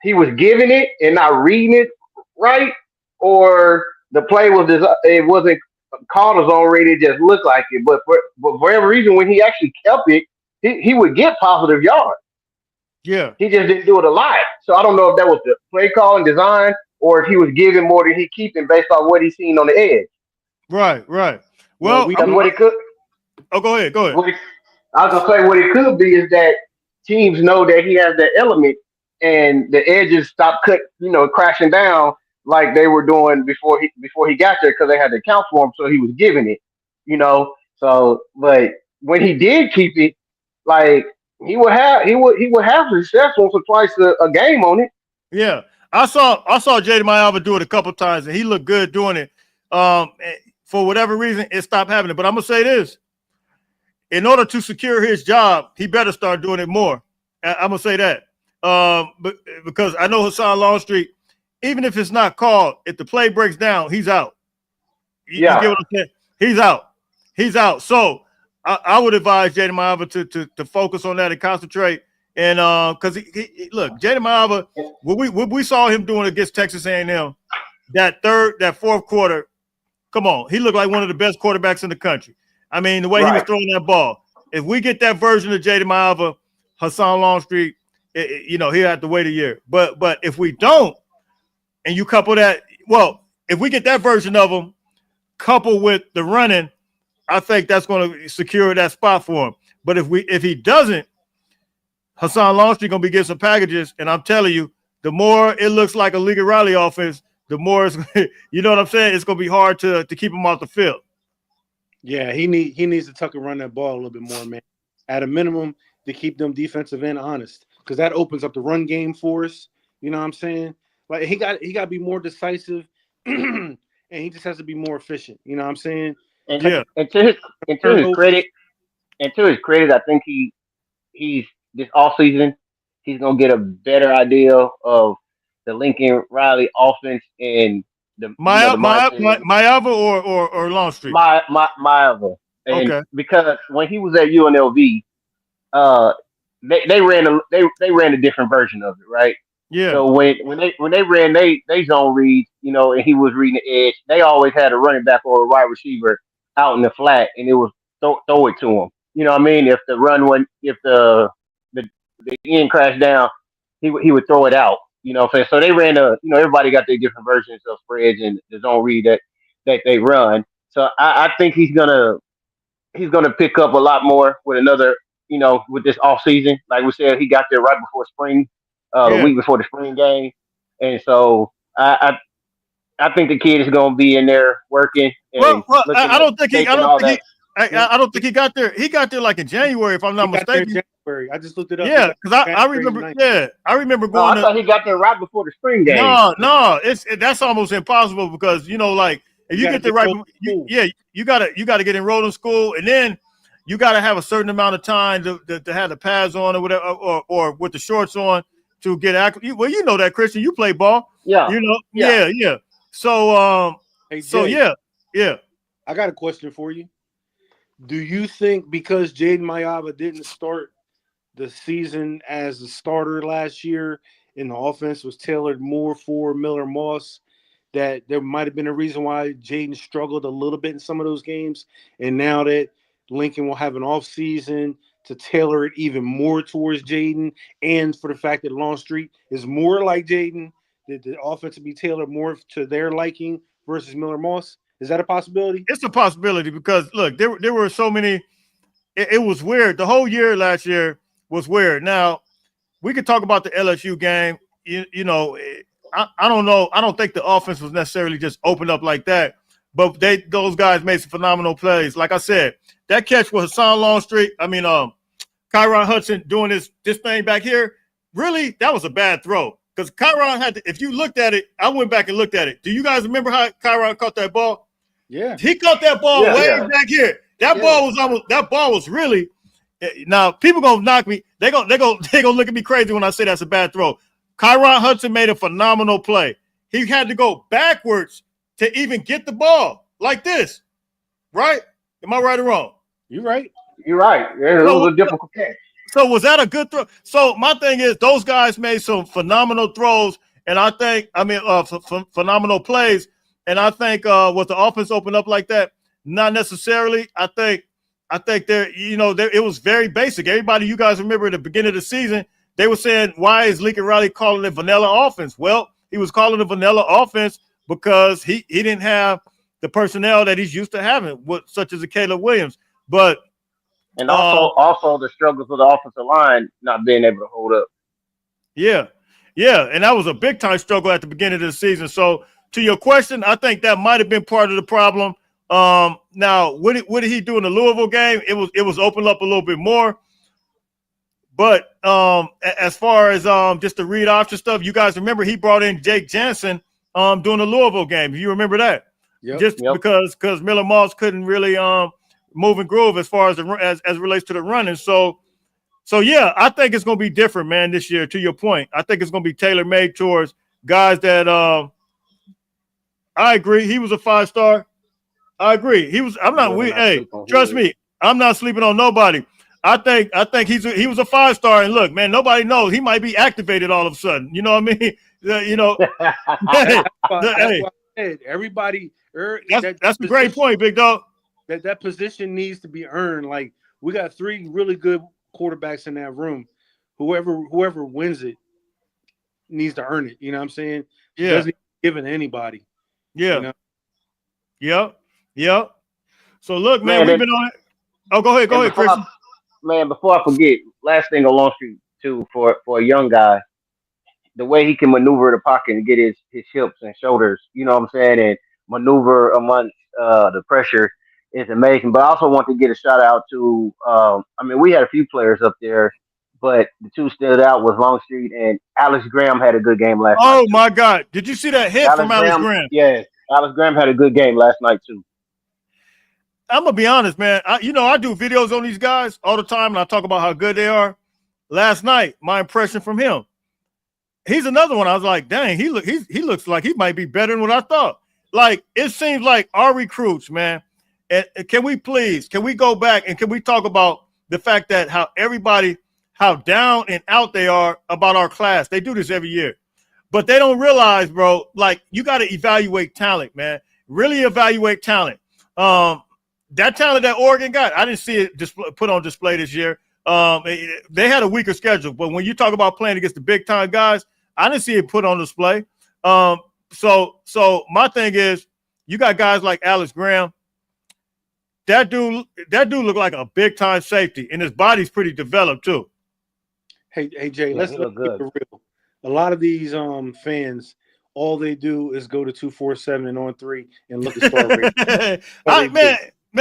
he was giving it and not reading it right, or the play it wasn't called as already. It just looked like it. But for whatever reason, when he actually kept it, he would get positive yards. Yeah, he just didn't do it a lot. So I don't know if that was the play call and design, or if he was giving more than he keeping based on what he's seen on the edge. Right. Well, what it could. Oh, go ahead. I was gonna say what it could be is that teams know that he has that element, and the edges stop crashing down like they were doing before he got there because they had to account for him, so he was giving it, So, but when he did keep it, like he would have success once or twice a game on it. Yeah, I saw Jaden Mayava do it a couple times, and he looked good doing it. For whatever reason, it stopped happening. But I'm gonna say this: in order to secure his job, he better start doing it more. I'm gonna say that, but because I know Hassan Longstreet, even if it's not called, if the play breaks down, he's out. You get what I'm saying? He's out. So I would advise Jaden Mayava to focus on that and concentrate. And because look, Jaden Mayava, what we saw him doing against Texas A&M, that fourth quarter. Come on, he looked like one of the best quarterbacks in the country. I mean, the way he was throwing that ball. If we get that version of Jaden Mayava, Hassan Longstreet, he'll have to wait a year. But if we don't, and you couple that, if we get that version of him, coupled with the running, I think that's going to secure that spot for him. But if he doesn't, Hassan Longstreet going to be getting some packages, and I'm telling you, the more it looks like a Lincoln Riley offense, the more it's, you know what I'm saying? It's going to be hard to keep him off the field. Yeah, he needs to tuck and run that ball a little bit more, man. At a minimum, to keep them defensive end honest, because that opens up the run game for us. You know what I'm saying? Like he got to be more decisive, and he just has to be more efficient. You know what I'm saying? And to his credit, I think he's this offseason, he's gonna get a better idea of the Lincoln Riley offense and the Mayava or Longstreet? Mayava. And okay. Because when he was at UNLV, they ran a different version of it, right? Yeah. So when they ran they zone reads, and he was reading the edge, they always had a running back or a wide receiver out in the flat, and it was throw it to him. You know what I mean? If the run went, if the end crashed down, he would throw it out. You know what I'm saying? So they ran everybody got their different versions of spreads and the zone read that they run. So I think he's gonna pick up a lot more with another, with this off season. Like we said, he got there right before spring, the Yeah. week before the spring game, and so I think the kid is gonna be in there working and Well, looking I at don't think he. tape I and don't all think he. that. I don't think he got there. He got there like in January, if I'm He not got there in mistaken. January. I just looked it up. He Yeah, got because I January remember. 9th. Yeah, I remember No, going I to. thought he got there right before the spring game. No, that's almost impossible because like if You you got to get there get right, enrolled in school. you gotta get enrolled in school, and then you gotta have a certain amount of time to have the pads on or whatever, or with the shorts on to get active. Well, you know that, Christian, you play ball. Yeah, yeah. Yeah. So Hey, so Jay, yeah. I got a question for you. Do you think because Jaden Mayava didn't start the season as a starter last year and the offense was tailored more for Miller Moss, that there might have been a reason why Jaden struggled a little bit in some of those games? And now that Lincoln will have an off season to tailor it even more towards Jaden, and for the fact that Longstreet is more like Jaden, that the offense will be tailored more to their liking versus Miller Moss? Is that a possibility? It's a possibility because look, there were so many. It was weird. The whole year last year was weird. Now we could talk about the LSU game. I don't know. I don't think the offense was necessarily just opened up like that, but those guys made some phenomenal plays. Like I said, that catch with Hassan Longstreet. I mean, Kyron Hudson doing this thing back here. Really, that was a bad throw because Kyron had to. If you looked at it, I went back and looked at it. Do you guys remember how Kyron caught that ball? Yeah. He caught that ball way back here. That ball was really. Now people gonna knock me. They gonna look at me crazy when I say that's a bad throw. Kyron Hudson made a phenomenal play. He had to go backwards to even get the ball like this. Right? Am I right or wrong? You're right. You're right. It was a difficult catch. So was that a good throw? So my thing is, those guys made some phenomenal throws, and I think, phenomenal plays. And I think was the offense open up like that? Not necessarily. I think it was very basic. Everybody, you guys remember at the beginning of the season, they were saying, why is Lincoln Riley calling it vanilla offense? Well, he was calling it vanilla offense because he didn't have the personnel that he's used to having, such as a Caleb Williams. But and also the struggles with the offensive line not being able to hold up. Yeah, and that was a big time struggle at the beginning of the season. So to your question, I think that might have been part of the problem. Now, what did he do in the Louisville game? It was opened up a little bit more. But as far as just the read option stuff, you guys remember he brought in Jake Jansen during the Louisville game. You remember that? Yep. Because Miller Moss couldn't really move and groove as far as as relates to the running. So yeah, I think it's gonna be different, man, this year. To your point, I think it's gonna be tailor made towards guys that I agree. He was a 5-star. I agree. He was. I'm not. Hey, trust me. I'm not sleeping on nobody. I think he was a 5-star. And look, man, nobody knows he might be activated all of a sudden. You know what I mean? That's why I said everybody. That's a great point, big dog. That position needs to be earned. Like we got 3 really good quarterbacks in that room. Whoever wins it needs to earn it. You know what I'm saying? Yeah. It doesn't give it to anybody. Yeah. You know? Yep. So look, man, we've been on it. Oh, go ahead, Chris. Before I forget, last thing on Longstreet too, for a young guy, the way he can maneuver the pocket and get his hips and shoulders, you know what I'm saying, and maneuver amongst the pressure is amazing. But I also want to get a shout out to, we had a few players up there, but the 2 stood out was Longstreet and Alex Graham had a good game last night. Oh my God. Did you see that hit from Alex Graham? Yes. Alex Graham had a good game last night too. I'm gonna be honest, man. I do videos on these guys all the time, and I talk about how good they are. Last night, my impression from him, he's another one. I was like, dang, he looks like he might be better than what I thought. Like it seems like our recruits, man. And can we go back and can we talk about the fact that how down and out they are about our class? They do this every year, but they don't realize, bro. Like you got to evaluate talent, man. Really evaluate talent. That talent that Oregon got, I didn't see it put on display this year. They had a weaker schedule, but when you talk about playing against the big time guys, I didn't see it put on display. So my thing is, you got guys like Alex Graham, that dude looked like a big time safety, and his body's pretty developed too. Hey Jay, Yeah, let's he keep look good. it real. A lot of these fans, all they do is go to 247 and on 3 and look at star rating. All they do. Man,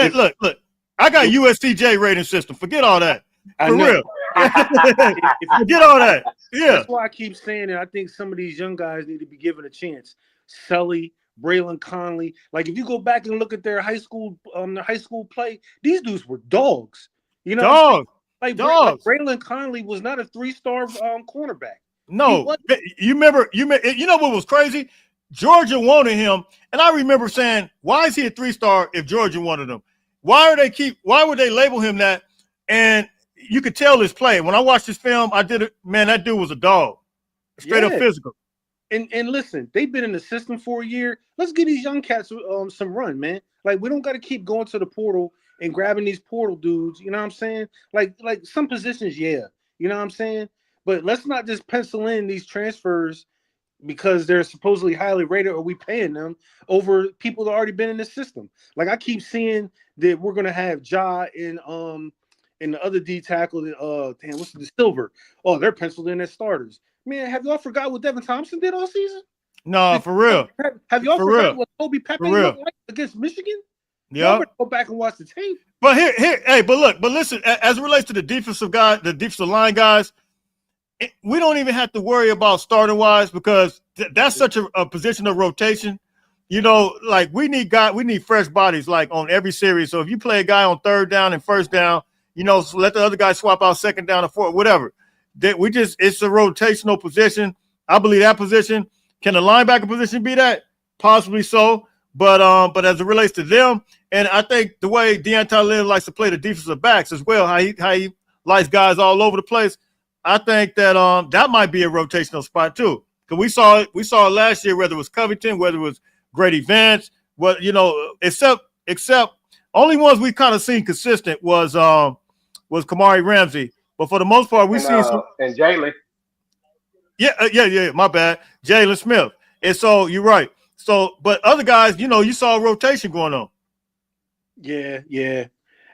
If, look, I got if USCJ rating system. Forget all that. I For know, real. if Forget all that. Yeah. that's why I keep saying it. I think some of these young guys need to be given a chance. Sully, Braylon Conley. Like if you go back and look at their high school play, these dudes were dogs. You know what I'm saying? Like Dogs. Braylon Conley was not a 3-star cornerback. No, you remember, you know what was crazy? Georgia wanted him, and I remember saying, "Why is he a 3-star if Georgia wanted him? Why would they label him that?" And you could tell his play. When I watched this film, I did it. Man, that dude was a dog, straight up physical. And listen, they've been in the system for a year. Let's give these young cats some run, man. Like we don't got to keep going to the portal and grabbing these portal dudes. You know what I'm saying? Like some positions, yeah. You know what I'm saying? But let's not just pencil in these transfers because they're supposedly highly rated or we paying them over people that already been in the system. Like I keep seeing that we're gonna have Ja in the other D tackle, what's the Silver? Oh, they're penciled in as starters. Man, have y'all forgot what Devin Thompson did all season? No, for real. Have y'all For forgot real. what Kobe Pepe For real. looked like against Michigan? Yeah. Y'all go back and watch the tape. But but listen, as it relates to the defensive line guys, we don't even have to worry about starting wise because that's such a position of rotation. You know, like we need fresh bodies like on every series. So if you play a guy on 3rd down and 1st down, you know, so let the other guy swap out 2nd down and 4th, whatever. It's a rotational position. I believe that position. Can the linebacker position be that? Possibly so. But as it relates to them, and I think the way Deontay Lynn likes to play the defensive backs as well, how he likes guys all over the place, I think that that might be a rotational spot too. Because we saw it last year, whether it was Covington, whether it was Grady Vance, what you know, except only ones we kind of seen consistent was Kamari Ramsey. But for the most part, we seen some and Jalen. Yeah. My bad, Jalen Smith. And so you're right. So, but other guys, you know, you saw a rotation going on. Yeah.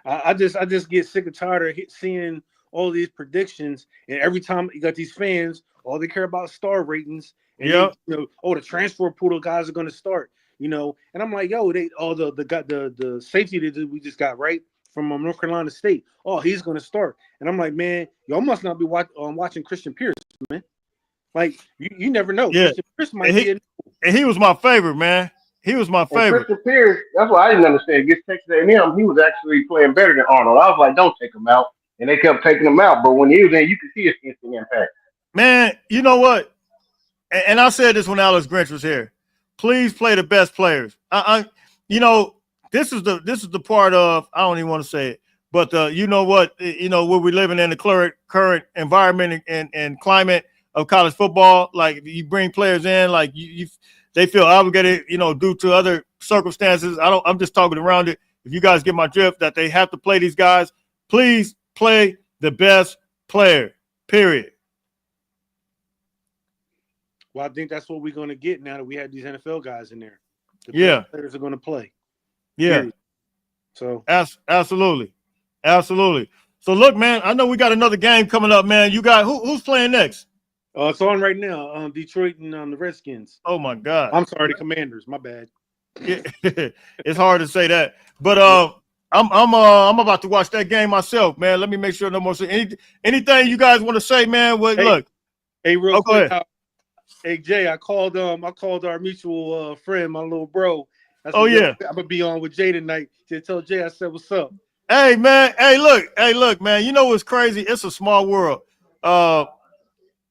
I just get sick and tired of seeing all these predictions, and every time you got these fans, all they care about star ratings, and the transfer portal guys are going to start, you know, and I'm like, yo, the safety that we just got right from North Carolina State, oh, he's going to start, and I'm like, man, y'all must not be watching Christian Pierce, man. Like you never know. Yeah, Christian Pierce might be and he was my favorite, man. He was my favorite. Christian Pierce, that's what I didn't understand. Against Texas A&M, he was actually playing better than Arnold. I was like, don't take him out. And they kept taking him out. But when he was in, you could see his instant impact. Man, you know what? And I said this when Alex Grinch was here. Please play the best players. You know, this is the part of, I don't even want to say it, but you know what? You know, where we're living in the current environment and climate of college football. Like you bring players in, like they feel obligated, you know, due to other circumstances. I'm just talking around it. If you guys get my drift, that they have to play these guys, please play the best player, period. Well, I think that's what we're going to get now that we have these NFL guys in there. The best players are going to play. Yeah. Period. So absolutely. So look, man, I know we got another game coming up, man. You got who's playing next? It's on right now. Detroit and the Redskins. Oh my God. I'm sorry, the Commanders. My bad. Yeah, it's hard to say that, but I'm about to watch that game myself, man. Let me make sure no more. Anything you guys want to say, man? Well, look. Hey, real quick. Ahead. Hey Jay, I called our mutual friend, my little bro. I'm gonna be on with Jay tonight. To tell Jay I said what's up. Hey man, hey look, man. You know what's crazy? It's a small world.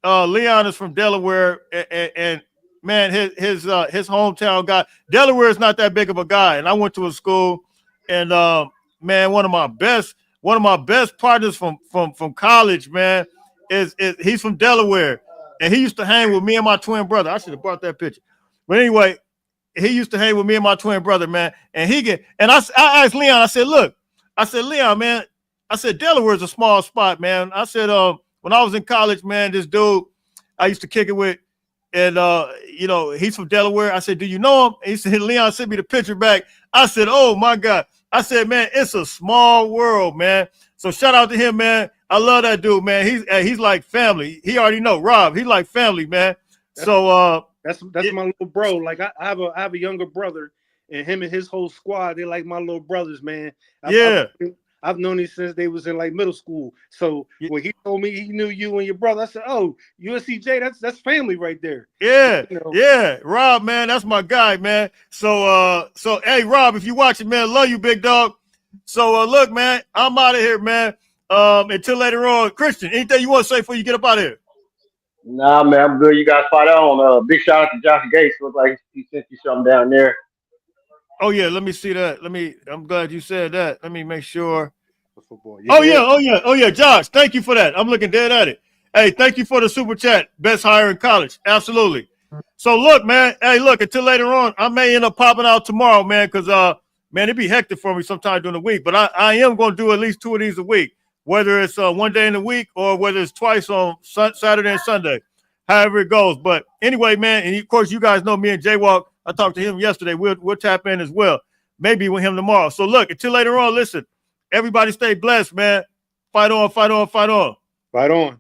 Leon is from Delaware, and man, his hometown guy. Delaware is not that big of a guy, and I went to a school, and man, one of my best partners from college, man, is he's from Delaware, and he used to hang with me and my twin brother. I should have brought that picture, but anyway, he used to hang with me and my twin brother, man, and I asked Leon, I said, Leon, man, I said Delaware is a small spot, man. I said, when I was in college, man, this dude I used to kick it with, and you know, he's from Delaware. I said, do you know him? And he said, Leon sent me the picture back. I said, oh my God. I said, man, it's a small world, man. So shout out to him, man. I love that dude, man. He's like family. He already know Rob. He's like family, man. So that's my little bro. Like I have a younger brother, and him and his whole squad, they're like my little brothers, man. I've known him since they was in like middle school. So when he told me he knew you and your brother, I said, "Oh, USCJ, that's family right there." Yeah, yeah, Rob, man, that's my guy, man. So hey, Rob, if you watching, man, love you, big dog. So look, man, I'm out of here, man. Until later on, Christian, anything you want to say before you get up out of here? Nah, man, I'm good. You guys fight on. Big shout out to Josh Gates. Looks like he sent you something down there. Oh yeah, let me see that. I'm glad you said that. Let me make sure. Football. Oh yeah, Josh, thank you for that. I'm looking dead at it. Hey, thank you for the super chat. Best hire in college. Absolutely. So look, man. Hey, look, until later on, I may end up popping out tomorrow, man, because man, it'd be hectic for me sometime during the week. But I am going to do at least 2 of these a week, whether it's one day in the week or whether it's twice on Saturday and Sunday, however it goes. But anyway, man, and of course, you guys know me and Jaywalk. I talked to him yesterday. We'll tap in as well, maybe with him tomorrow. So look, until later on, listen, everybody stay blessed, man. Fight on, fight on, fight on. Fight on.